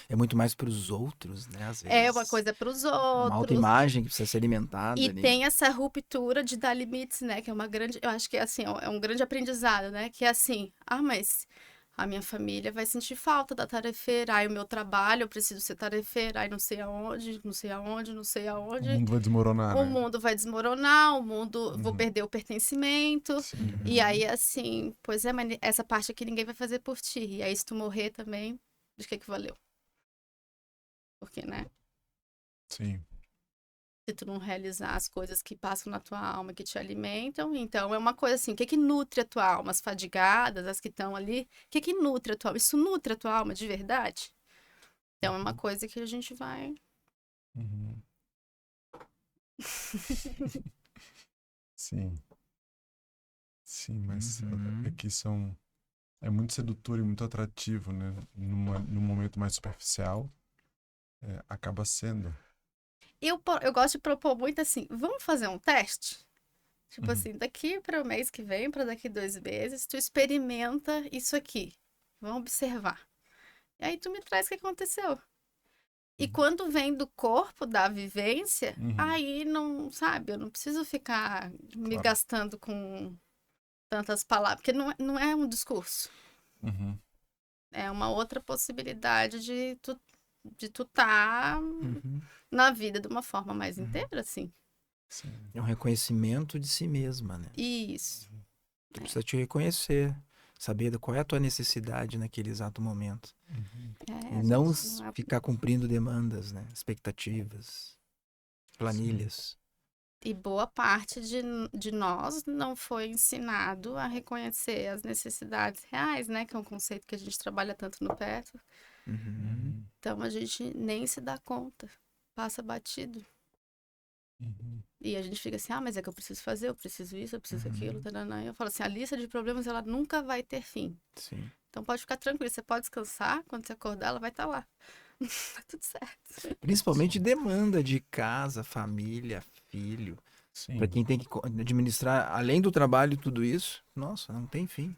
É muito mais para os outros, né? Às vezes.
É uma coisa para os
Uma
outros.
autoimagem que precisa ser alimentada
E
ali.
tem essa ruptura de dar limites, né? Que é uma grande. Eu acho que é assim, é um grande aprendizado, né? Que é assim, mas a minha família vai sentir falta da tarefeira. Aí o meu trabalho, eu preciso ser tarefeira. Aí não sei aonde, não sei aonde, não sei aonde.
O mundo vai desmoronar,
O
né?
mundo vai desmoronar, vou perder o pertencimento.
Sim.
E aí, assim, pois é, mas essa parte aqui ninguém vai fazer por ti. E aí, se tu morrer também, de que valeu? Porque, né?
Sim.
Se tu não realizar as coisas que passam na tua alma, que te alimentam, então é uma coisa assim, o que nutre a tua alma? As fadigadas, as que estão ali, o que nutre a tua alma? Isso nutre a tua alma de verdade? Então é uma coisa que a gente vai...
Sim. Sim, mas aqui é muito sedutor e muito atrativo, né? Num momento mais superficial, acaba sendo.
Eu gosto de propor muito assim, vamos fazer um teste? Tipo assim, daqui para o mês que vem, para daqui 2 meses, tu experimenta isso aqui. Vamos observar. E aí tu me traz o que aconteceu. E quando vem do corpo, da vivência, aí não, sabe, eu não preciso ficar me gastando com tantas palavras, porque não é um discurso. É uma outra possibilidade de tu tá na vida de uma forma mais inteira, assim.
Sim.
É um reconhecimento de si mesma, né?
Isso.
Tu precisa te reconhecer, saber qual é a tua necessidade naquele exato momento. E não ficar cumprindo demandas, né? Expectativas, planilhas.
E boa parte de nós não foi ensinado a reconhecer as necessidades reais, né? Que é um conceito que a gente trabalha tanto no PET. Então a gente nem se dá conta, passa batido. E a gente fica assim, mas é que eu preciso fazer, eu preciso isso, eu preciso aquilo. Taranã. Eu falo assim, a lista de problemas ela nunca vai ter fim.
Sim.
Então pode ficar tranquilo, você pode descansar, quando você acordar ela vai estar lá. Tá tudo certo.
Principalmente demanda de casa, família, filho. Para quem tem que administrar, além do trabalho e tudo isso, nossa, não tem fim.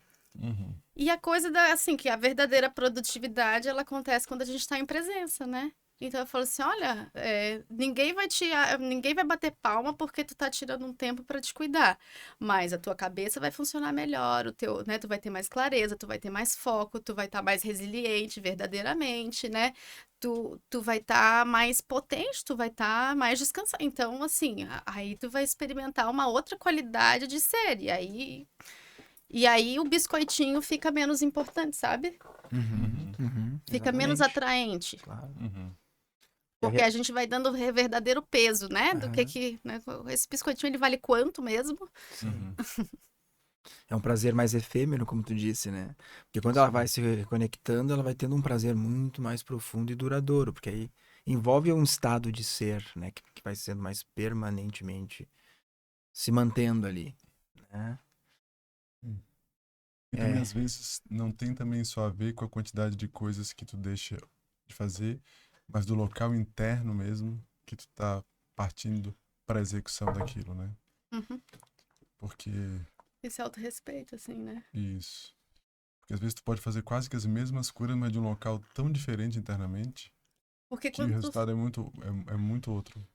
E a coisa assim, que a verdadeira produtividade, ela acontece quando a gente está em presença, né? Então eu falo assim, olha, ninguém vai bater palma porque tu tá tirando um tempo para te cuidar, mas a tua cabeça vai funcionar melhor, né, tu vai ter mais clareza, tu vai ter mais foco, tu vai estar mais resiliente verdadeiramente, né? Tu vai estar mais potente, tu vai estar mais descansado. Então, assim, aí tu vai experimentar uma outra qualidade de ser, e aí o biscoitinho fica menos importante, sabe? Fica menos atraente.
Claro.
Porque a gente vai dando verdadeiro peso, né? Do que né? Esse biscoitinho, ele vale quanto mesmo?
Sim. É um prazer mais efêmero, como tu disse, né? Porque quando ela vai se reconectando, ela vai tendo um prazer muito mais profundo e duradouro, porque aí envolve um estado de ser, né? Que vai sendo mais permanentemente se mantendo ali, né?
E também, às vezes, não tem também só a ver com a quantidade de coisas que tu deixa de fazer, mas do local interno mesmo que tu tá partindo para execução daquilo, né? Porque...
Esse autorrespeito, assim, né?
Isso. Porque às vezes tu pode fazer quase que as mesmas coisas, mas de um local tão diferente internamente,
porque
que o resultado é muito outro.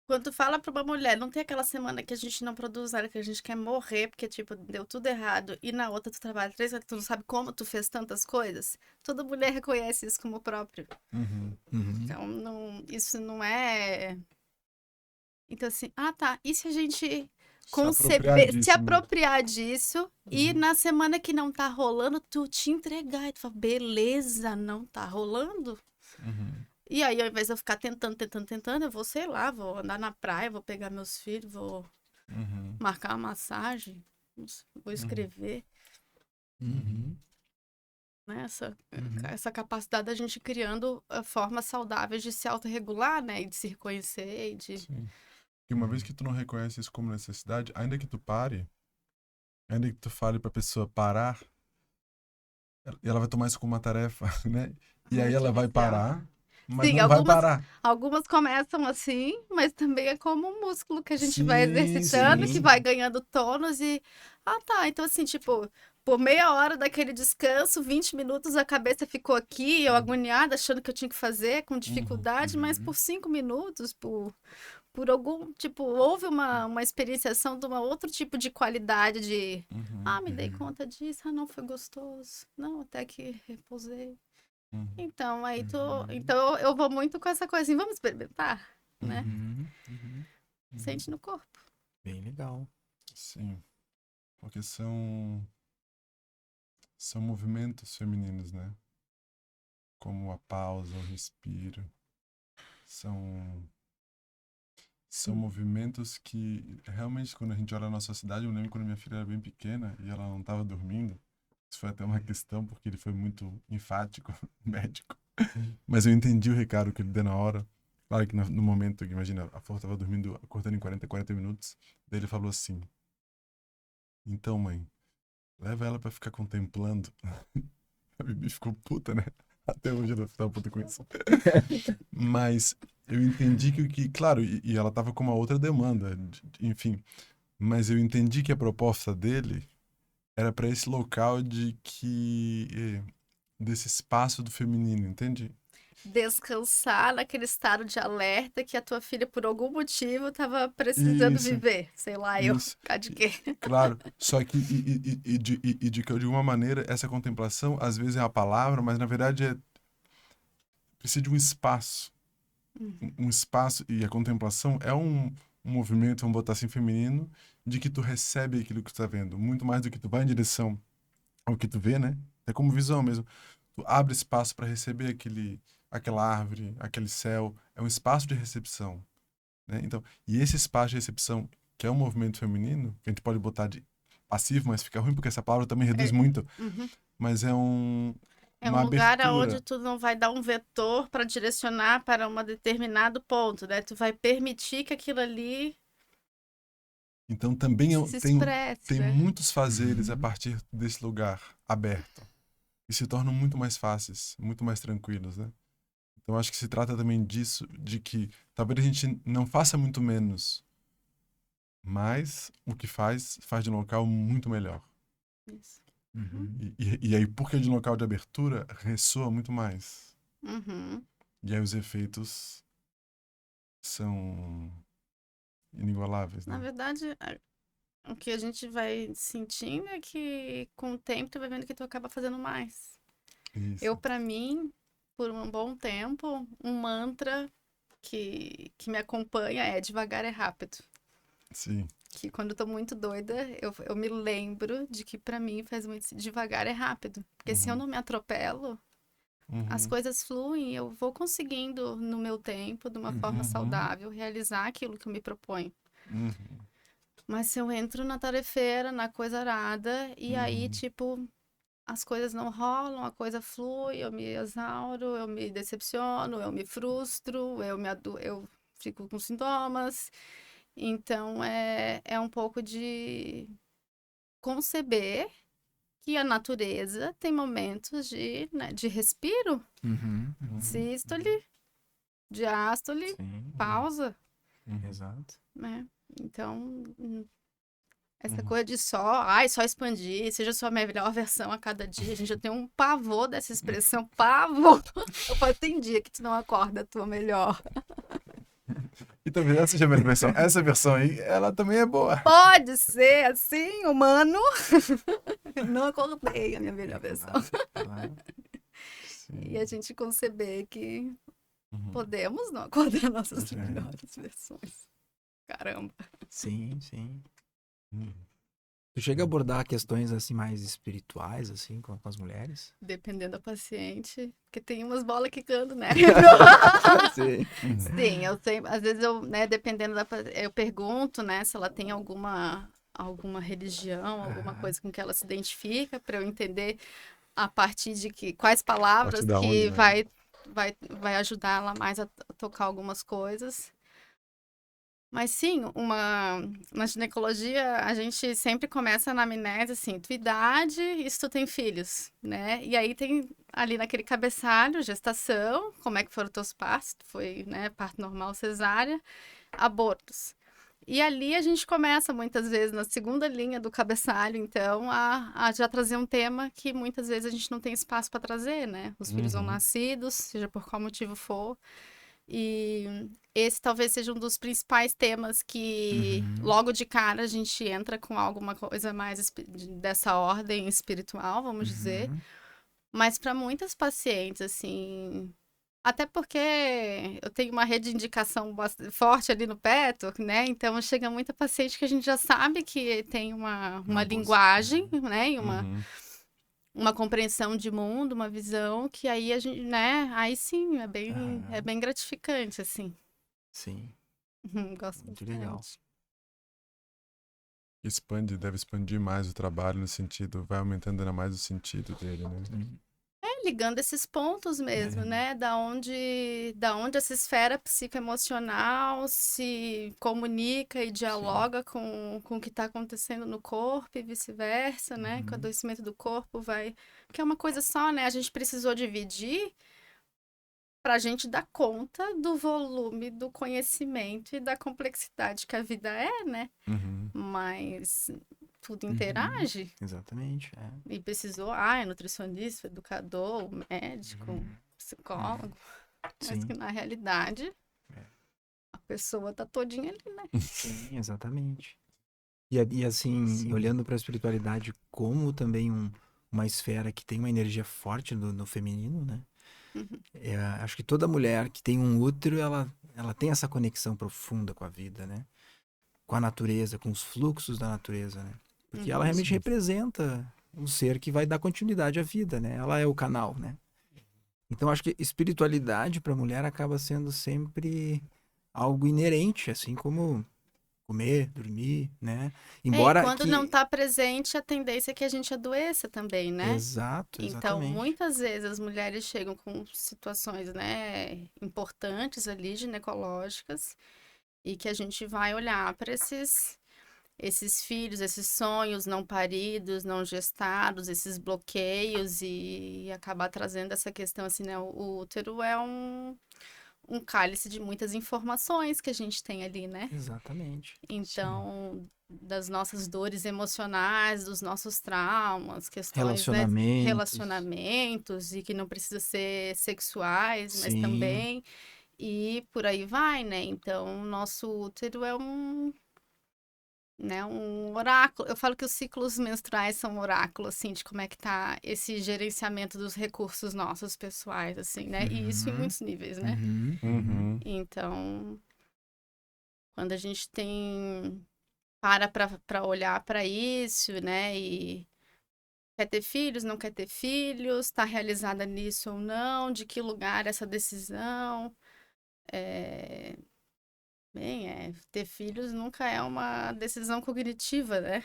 Quando tu fala pra uma mulher, não tem aquela semana que a gente não produz nada, que a gente quer morrer, porque, tipo, deu tudo errado, e na outra tu trabalha 3 horas, tu não sabe como tu fez tantas coisas, toda mulher reconhece isso como próprio. Então, isso não é... Então, assim, tá, e se a gente se apropriar disso, e na semana que não tá rolando, tu te entregar, e tu fala, beleza, não tá rolando? E aí, ao invés de eu ficar tentando, eu vou, sei lá, vou andar na praia, vou pegar meus filhos, vou marcar uma massagem, vou escrever.
Uhum.
Né?
Uhum.
Essa capacidade da gente criando formas saudáveis de se autorregular, né? E de se reconhecer e de...
Sim. E uma vez que tu não reconhece isso como necessidade, ainda que tu pare, ainda que tu fale pra pessoa parar, ela vai tomar isso como uma tarefa, né? E
Ai,
aí
que
ela vai
legal.
parar, mas
Sim,
não vai parar.
algumas começam assim, mas também é como um músculo que a gente vai
Sim,
exercitando, que
sim.
vai ganhando tônus e... Ah, tá. Então, assim, tipo, por meia hora daquele descanso, 20 minutos, a cabeça ficou aqui, eu agoniada, achando que eu tinha que fazer, com dificuldade, mas por 5 minutos, por algum, tipo, houve uma experienciação de um outro tipo de qualidade de... Ah, me dei conta disso. Ah, não, foi gostoso. Não, até que repousei. Então, então eu vou muito com essa coisa assim, vamos experimentar, né?
Uhum. Uhum.
Sente no corpo.
Bem legal.
Sim, porque são movimentos femininos, né? Como a pausa, o respiro. São movimentos que realmente, quando a gente olha na sociedade, eu lembro quando minha filha era bem pequena e ela não estava dormindo. Isso foi até uma questão, porque ele foi muito enfático, médico. Mas eu entendi o recado que ele deu na hora. Claro que no momento, imagina, a Flor estava dormindo, acordando em 40 minutos. Daí ele falou assim: Então, mãe, leva ela pra ficar contemplando. A Bibi ficou puta, né? Até hoje ela tá puta com isso. Mas eu entendi claro, e ela tava com uma outra demanda, enfim. Mas eu entendi que a proposta dele era para esse local desse espaço do feminino, entende?
Descansar naquele estado de alerta que a tua filha, por algum motivo, estava precisando
Isso,
viver. Sei lá, eu.
isso.
Cá de quê?
Claro, só que de uma maneira, essa contemplação às vezes é a palavra, mas na verdade precisa de um espaço. Um espaço, e a contemplação é um movimento, vamos botar assim, feminino, de que tu recebe aquilo que tu tá vendo, muito mais do que tu vai em direção ao que tu vê, né? É como visão mesmo. Tu abre espaço para receber aquela árvore, aquele céu, é um espaço de recepção, né? Então, e esse espaço de recepção, que é um movimento feminino, que a gente pode botar de passivo, mas fica ruim porque essa palavra também reduz muito,
Uhum.
mas é
É
uma
um lugar onde
abertura.
tu não vai dar um vetor para direcionar para um determinado ponto, né? Tu vai permitir que aquilo ali
Então também
se expresse,
tem
né?
muitos fazeres a
Uhum.
partir desse lugar aberto e se tornam muito mais fáceis, muito mais tranquilos, né? Então acho que se trata também disso, de que talvez a gente não faça muito menos, mas o que faz de um local muito melhor.
Isso.
Uhum.
E aí, porque de um local de abertura, ressoa muito mais.
Uhum.
E aí os efeitos são inigualáveis,
Na
né?
verdade, o que a gente vai sentindo é que com o tempo tu vai vendo que tu acaba fazendo mais.
Isso.
Eu, para mim, por um bom tempo, um mantra que me acompanha é devagar é rápido.
Sim.
Que quando eu tô muito doida, eu me lembro de que para mim faz muito devagar é rápido. Porque se eu
Uhum.
não me atropelo, as
Uhum.
coisas fluem, eu vou conseguindo, no meu tempo, de uma forma
Uhum.
saudável, realizar aquilo que eu me proponho.
Uhum.
Mas se eu entro na tarefeira, na coisa arada, e aí,
Uhum.
tipo, as coisas não rolam, a coisa flui, eu me exauro, eu me decepciono, eu me frustro, eu fico com sintomas. Então, é um pouco de conceber que a natureza tem momentos né, de respiro,
Uhum. Uhum.
sístole, diástole,
Sim,
pausa,
Uhum.
exato.
né? Então, essa
Uhum.
coisa de só expandir, seja sua melhor versão a cada dia. Gente, eu tenho um pavor dessa expressão, pavor. Eu falo, tem dia que tu não acorda a tua melhor.
E talvez essa seja a melhor versão. Essa versão aí, ela também é boa.
Pode ser assim, humano. Não acordei a minha melhor versão.
Claro.
E
Sim.
a gente conceber que
Uhum.
podemos não acordar nossas
Sim.
melhores versões. Caramba.
Sim, sim.
Uhum.
Tu chega a abordar questões assim mais espirituais, assim, com as mulheres?
Dependendo da paciente, porque tem umas bolas quicando, né?
Sim.
Sim, eu sempre, às vezes eu, né, dependendo eu pergunto, né, se ela tem alguma religião, alguma
Aham.
coisa com que ela se identifica, para eu entender a partir de quais
A partir
palavras
da onde,
que
né?
vai ajudar ela mais a tocar algumas coisas. Mas sim, na ginecologia a gente sempre começa na anamnese assim, tua idade e se tu tem filhos, né? E aí tem ali naquele cabeçalho, gestação, como é que foram teus partos, foi, né, parto normal, cesárea, abortos. E ali a gente começa muitas vezes na segunda linha do cabeçalho, então, a já trazer um tema que muitas vezes a gente não tem espaço para trazer, né? Os filhos não nascidos, seja por qual motivo for. E esse talvez seja um dos principais temas que
Uhum.
logo de cara a gente entra com alguma coisa mais dessa ordem espiritual, vamos dizer.
Uhum.
Mas para muitas pacientes, assim, até porque eu tenho uma rede de indicação forte ali no Peto, né? Então chega muita paciente que a gente já sabe que tem uma
Uma boa-
linguagem, né? E
Uhum.
uma compreensão de mundo, uma visão que aí a gente, né? Aí sim, é
Aham.
bem gratificante, assim.
Sim,
Gosto
muito legal.
bastante.
Deve expandir mais o trabalho no sentido, vai aumentando ainda mais o sentido dele, né?
Uhum.
Ligando esses pontos mesmo,
É.
né? Da onde essa esfera psicoemocional se comunica e dialoga com o que está acontecendo no corpo e vice-versa, né? Que o
Uhum.
adoecimento do corpo vai. Que é uma coisa só, né? A gente precisou dividir para a gente dar conta do volume do conhecimento e da complexidade que a vida é, né?
Uhum.
Mas tudo
Uhum.
interage.
Exatamente. É.
E precisou, é nutricionista, educador, médico, psicólogo. Mas
Sim.
que na realidade
É.
a pessoa tá todinha ali, né?
Sim, exatamente. E assim,
Sim.
olhando para a espiritualidade como também uma esfera que tem uma energia forte no feminino, né?
Uhum.
Acho que toda mulher que tem um útero, ela tem essa conexão profunda com a vida, né? Com a natureza, com os fluxos da natureza, né? Porque ela
Uhum.
realmente representa um ser que vai dar continuidade à vida, né? Ela é o canal, né? Então acho que espiritualidade para a mulher acaba sendo sempre algo inerente, assim como comer, dormir, né?
E
Embora
quando não
que
tá presente, a tendência é que a gente adoeça também, né?
exato,
Então,
exatamente.
muitas vezes as mulheres chegam com situações, né, importantes ali, ginecológicas, e que a gente vai olhar para esses filhos, esses sonhos não paridos, não gestados, esses bloqueios e acabar trazendo essa questão assim, né? O útero é um cálice de muitas informações que a gente tem ali, né?
Exatamente.
Então, das nossas dores emocionais, dos nossos traumas, questões, né,
Relacionamentos.
relacionamentos e que não precisa ser sexuais, mas
Sim,
também e por aí vai, né? Então, nosso útero é né, um oráculo. Eu falo que os ciclos menstruais são um oráculo, assim, de como é que tá esse gerenciamento dos recursos nossos pessoais, assim, né? E isso em
uhum,
muitos níveis, né?
uhum, uhum.
Uhum.
Então, quando a gente tem para olhar para isso, né? E quer ter filhos, não quer ter filhos, está realizada nisso ou não, de que lugar essa decisão. É... Bem, ter filhos nunca é uma decisão cognitiva, né?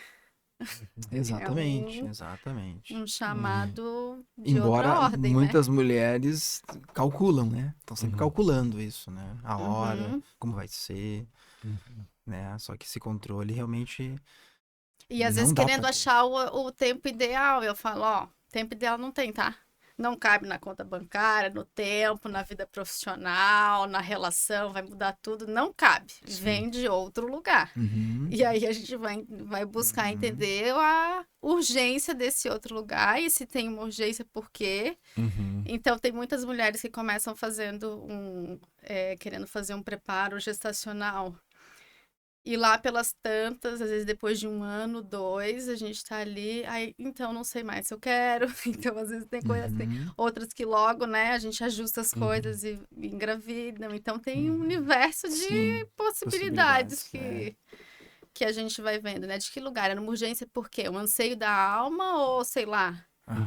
É
Exatamente, exatamente.
um chamado de outra
Embora
ordem, né?
muitas mulheres calculam, né? Estão sempre
Uhum.
calculando isso, né? A hora,
Uhum.
como vai ser,
Uhum.
né? Só que esse controle realmente
E às vezes
não dá pra
querendo
ter.
achar o tempo ideal, eu falo, ó, tempo ideal não tem, tá? Não cabe na conta bancária, no tempo, na vida profissional, na relação, vai mudar tudo, não cabe.
Sim.
Vem de outro lugar.
Uhum,
E aí a gente vai buscar
uhum,
entender a urgência desse outro lugar e se tem uma urgência, por quê?
Uhum.
Então, tem muitas mulheres que começam fazendo querendo fazer um preparo gestacional. E lá pelas tantas, às vezes depois de 1 ano, 2, a gente tá ali, aí, então não sei mais se eu quero. Então, às vezes tem coisas assim.
uhum,
Outras que logo, né, a gente ajusta as
Uhum.
coisas e engravidam. Então, tem um
uhum.
universo de
Sim,
possibilidades
possibilidades,
que que a gente vai vendo, né? De que lugar? Era uma urgência por quê? Um anseio da alma ou, sei lá,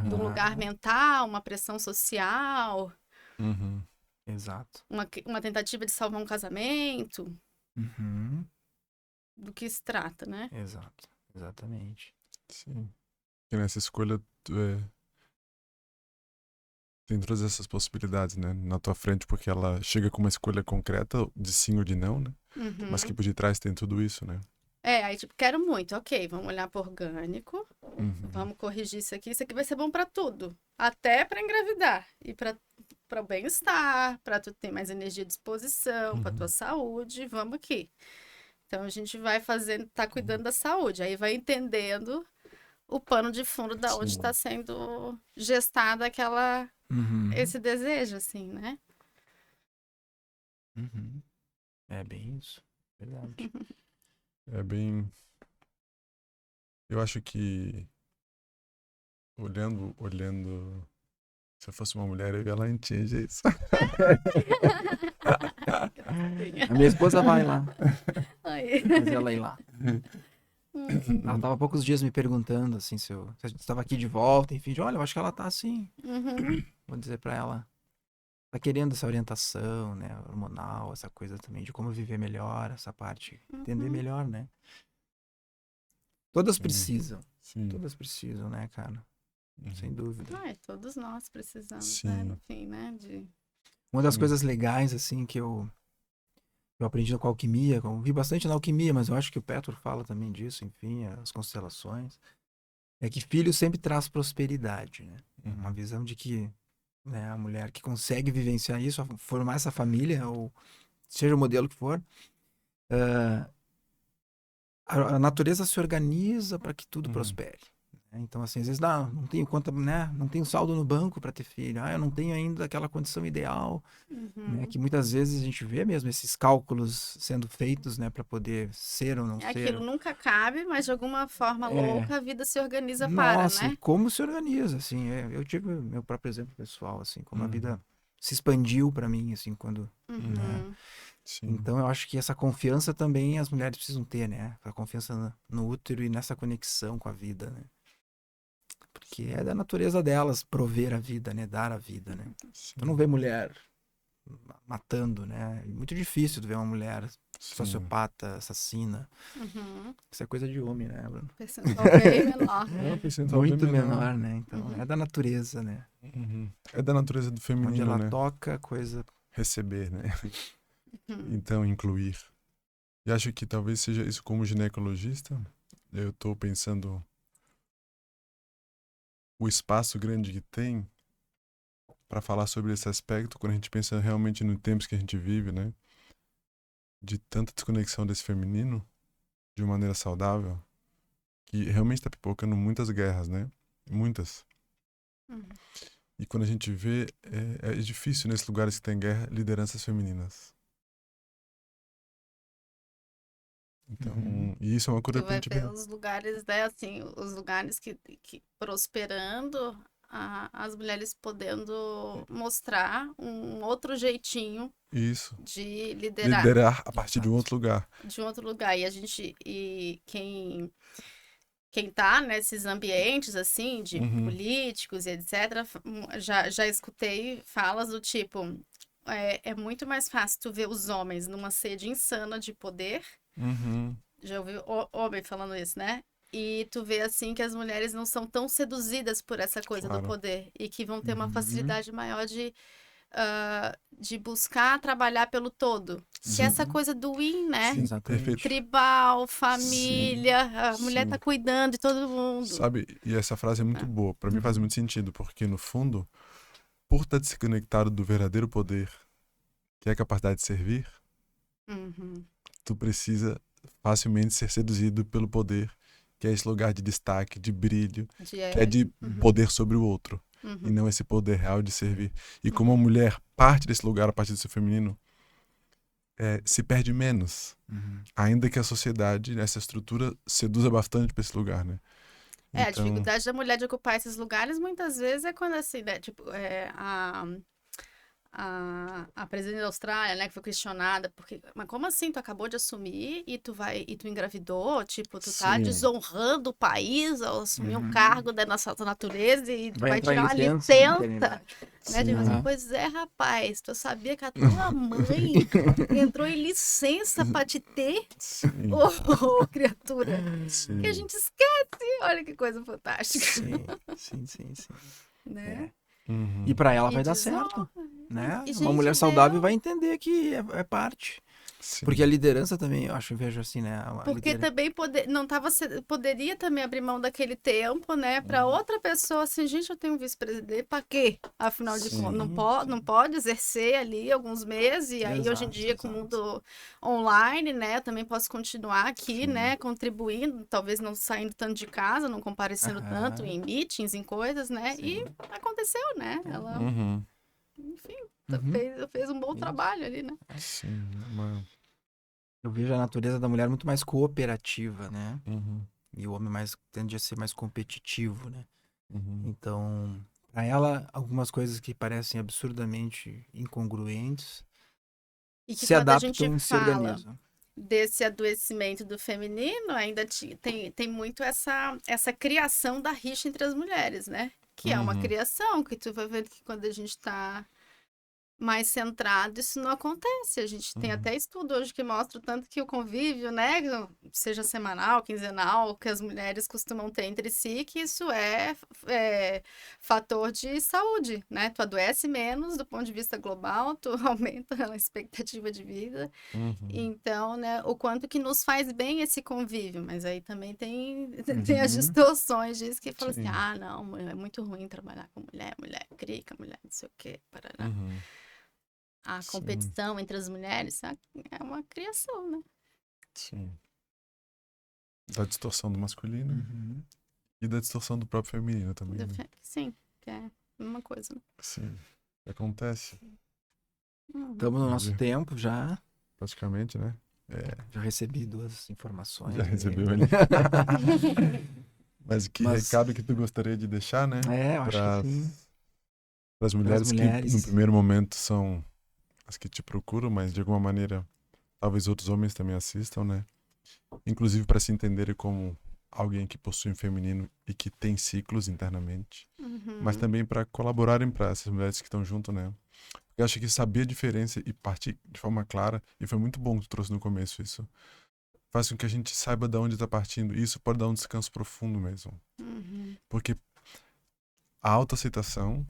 de um lugar mental, uma pressão social,
Uhum.
Exato.
uma tentativa de salvar um casamento?
Uhum.
Do que se trata, né?
Exato. Exatamente.
Sim. E nessa escolha, tem todas essas possibilidades, né? Na tua frente, porque ela chega com uma escolha concreta de sim ou de não, né? Mas que por detrás tem tudo isso, né?
Aí, tipo, quero muito. Ok, vamos olhar pro orgânico. Vamos corrigir isso aqui. Isso aqui vai ser bom pra tudo. Até pra engravidar. E pra o bem-estar, pra tu ter mais energia de disposição, pra tua saúde. Vamos aqui. Então, a gente vai fazendo, tá cuidando da saúde. Aí vai entendendo o pano de fundo da onde
Sim.
está sendo gestado esse desejo, assim, né?
Uhum. É bem isso. Verdade.
É bem... Eu acho que olhando... Se eu fosse uma mulher, eu ia lá em ti, isso.
A minha esposa vai lá.
Aí.
Mas ela ir lá. Ela tava há poucos dias me perguntando, assim, se eu estava aqui de volta, enfim. Olha, eu acho que ela tá assim. Vou dizer pra ela. Tá querendo essa orientação, né? Hormonal, essa coisa também de como viver melhor, essa parte. Entender melhor, né? Todas precisam.
Sim.
Todas precisam, né, cara? Sem dúvida.
Todos nós precisamos,
Sim.
né? No fim, né?
Uma das coisas legais, assim, que eu aprendi com a alquimia, eu vi bastante na alquimia, mas eu acho que o Petro fala também disso, enfim, as constelações, é que filho sempre traz prosperidade, né? Uma visão de que, né, a mulher que consegue vivenciar isso, formar essa família, ou seja o modelo que for, a natureza se organiza para que tudo prospere. Então, assim, às vezes não tenho conta, né? Não tenho saldo no banco para ter filho. Eu não tenho ainda aquela condição ideal, né? Que muitas vezes a gente vê mesmo esses cálculos sendo feitos, né? Para poder ser ou não ser.
Aquilo nunca cabe, mas de alguma forma louca a vida se organiza para,
Nossa,
né?
e como se organiza, assim. Eu tive meu próprio exemplo pessoal, assim, como a vida se expandiu para mim, assim, quando... Né? Então, eu acho que essa confiança também as mulheres precisam ter, né? A confiança no útero e nessa conexão com a vida, né? Porque é da natureza delas prover a vida, né? Dar a vida, né? Tu não vê mulher matando, né? É muito difícil tu ver uma mulher sociopata, assassina. Isso é coisa de homem, né, Bruno?
Percentual bem menor.
Muito menor, né? Então, é da natureza, né?
É da natureza do feminino,
onde ela
né?
toca, coisa...
Receber, né? Então, incluir. E acho que talvez seja isso como ginecologista. Eu tô pensando o espaço grande que tem para falar sobre esse aspecto quando a gente pensa realmente no tempos que a gente vive, né? De tanta desconexão desse feminino de uma maneira saudável que realmente está pipocando muitas guerras, né? Muitas. E quando a gente vê, é difícil nesses lugares que tem guerra, lideranças femininas. Então, e isso é uma coisa
Tu
pra
vai
gente
ver
ver.
os lugares, né, assim, os lugares que prosperando, as mulheres podendo mostrar um outro jeitinho
Isso.
de liderar.
Liderar a partir de um outro lugar.
De um outro lugar. E quem tá nesses ambientes, assim, de políticos e etc., já escutei falas do tipo, é muito mais fácil tu ver os homens numa sede insana de poder. Já ouviu homem falando isso, né? E tu vê, assim, que as mulheres não são tão seduzidas por essa coisa do poder. E que vão ter uma facilidade maior de buscar trabalhar pelo todo. Que é essa coisa do win, né?
Sim, perfeito.
Tribal, família, a mulher tá cuidando de todo mundo.
Sabe, e essa frase é muito boa. Pra mim faz muito sentido, porque no fundo, por estar desconectado do verdadeiro poder, que é a capacidade de servir, tu precisa facilmente ser seduzido pelo poder, que é esse lugar de destaque, de brilho, que é de poder sobre o outro, e não esse poder real de servir. E como a mulher parte desse lugar a partir do seu feminino, se perde menos, ainda que a sociedade, essa estrutura, seduza bastante para esse lugar, né?
A dificuldade da mulher de ocupar esses lugares muitas vezes é quando assim, né? Tipo, a presidente da Austrália, né, que foi questionada, porque, mas como assim, tu acabou de assumir e tu engravidou? Tipo, tu tá
Sim.
desonrando o país ao assumir um
Uhum.
cargo da nossa natureza e tu
Vai
vai
entrar em
tirar uma
licença,
licença,
maternidade.
né? Tipo assim,
Aham.
pois é, rapaz, tu sabia que a tua mãe entrou em licença pra te ter?
Sim.
Ô, criatura,
Sim.
que a gente esquece, olha que coisa fantástica,
Sim.
né?
Uhum.
E pra ela
E
vai dar
desonra,
certo, né?
E,
Uma
gente,
mulher saudável
deu.
vai entender que é parte.
Sim.
Porque a liderança também, eu vejo assim, né?
Porque também não tava, poderia também abrir mão daquele tempo, né, para outra pessoa, assim, gente, eu tenho um vice-presidente, para quê? Afinal de
Sim.
contas, não pode exercer ali alguns meses, e aí hoje em dia, com o mundo online, né, eu também posso continuar aqui,
Sim.
né, contribuindo, talvez não saindo tanto de casa, não comparecendo
Aham.
tanto em meetings, em coisas, né, e aconteceu, né, ela,
Uhum.
enfim,
Uhum.
fez um bom
Isso.
trabalho ali, né.
Sim. Uma...
Eu vejo a natureza da mulher muito mais cooperativa, né?
Uhum.
E o homem tende a ser mais competitivo, né?
Uhum.
Então, pra ela, algumas coisas que parecem absurdamente incongruentes
E que
se
quando a gente
adaptam e se
fala
organizam.
desse adoecimento do feminino, ainda tem muito essa criação da rixa entre as mulheres, né? Que é uma
Uhum.
criação, que tu vai ver que quando a gente tá mais centrado, isso não acontece. A gente tem
Uhum.
até estudo hoje que mostra o tanto que o convívio, né, seja semanal, quinzenal, que as mulheres costumam ter entre si, que isso é fator de saúde, né? Tu adoece menos do ponto de vista global, tu aumenta a expectativa de vida.
Uhum.
Então, né, o quanto que nos faz bem esse convívio, mas aí também tem as
Uhum.
distorções disso que fala assim,
Sim.
ah, não, é muito ruim trabalhar com mulher crica, mulher não sei o quê, paraná.
Uhum.
A
Sim.
competição entre as mulheres é uma criação, né?
Sim. Da distorção do masculino
Uhum.
e da distorção do próprio feminino também, né?
Sim, que é a mesma coisa, né?
Sim. Acontece.
Estamos no nosso
Viu?
tempo já.
Praticamente, né?
Já recebi 2 informações.
Já
aí.
recebeu ali. Mas que
Mas-
recado que tu gostaria de deixar, né?
Eu acho que sim.
Para as
Para as
mulheres que no
mulheres.
primeiro momento são as que te procuram, mas de alguma maneira talvez outros homens também assistam, né? Inclusive para se entenderem como alguém que possui um feminino e que tem ciclos internamente, mas também para colaborarem para essas mulheres que estão junto, né? Eu acho que saber a diferença e partir de forma clara, e foi muito bom que tu trouxe no começo isso, faz com que a gente saiba de onde está partindo, e isso pode dar um descanso profundo mesmo. Porque a autoaceitação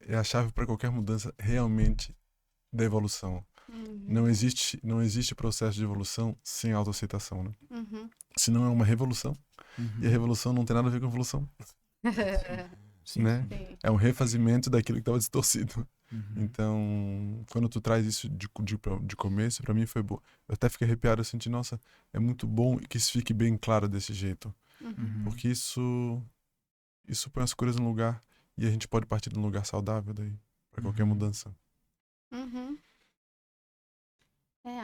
é a chave para qualquer mudança realmente da evolução. Não existe processo de evolução sem autoaceitação, né? Senão é uma revolução. E a revolução não tem nada a ver com evolução,
Sim.
né?
Sim.
É um refazimento daquilo que estava distorcido.
Uhum.
Então, quando tu traz isso de começo, para mim foi bom. Eu até fiquei arrepiado, eu senti, nossa, é muito bom que isso fique bem claro desse jeito.
Uhum.
Porque isso põe as coisas no lugar e a gente pode partir de um lugar saudável daí, para qualquer mudança.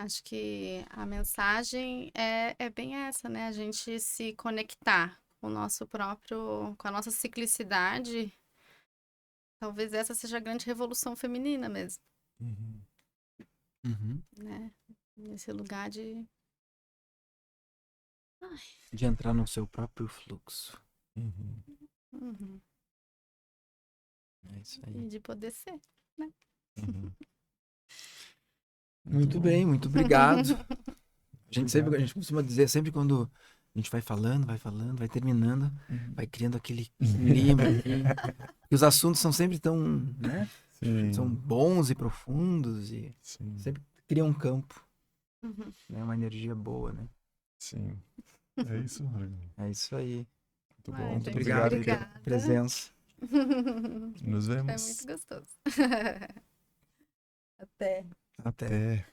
Acho que a mensagem é bem essa, né? A gente se conectar com o nosso próprio, com a nossa ciclicidade. Talvez essa seja a grande revolução feminina mesmo,
Uhum.
Uhum.
né? Nesse lugar de
De entrar no seu próprio fluxo.
Uhum.
É isso
e
aí.
de poder ser.
Uhum.
Muito bem, muito obrigado. A gente costuma dizer sempre quando a gente vai falando, vai terminando, vai criando aquele clima. E os assuntos são sempre tão, né?
Sim.
São bons e profundos e
Sim.
sempre criam um campo,
Uhum.
né? Uma energia boa, né?
Sim. É isso, Rodrigo.
É isso aí.
Muito
Ai,
bom.
Muito
gente,
obrigado aí pela
obrigada.
presença.
Nos
Foi
vemos.
muito gostoso. Até.
Até.
Até.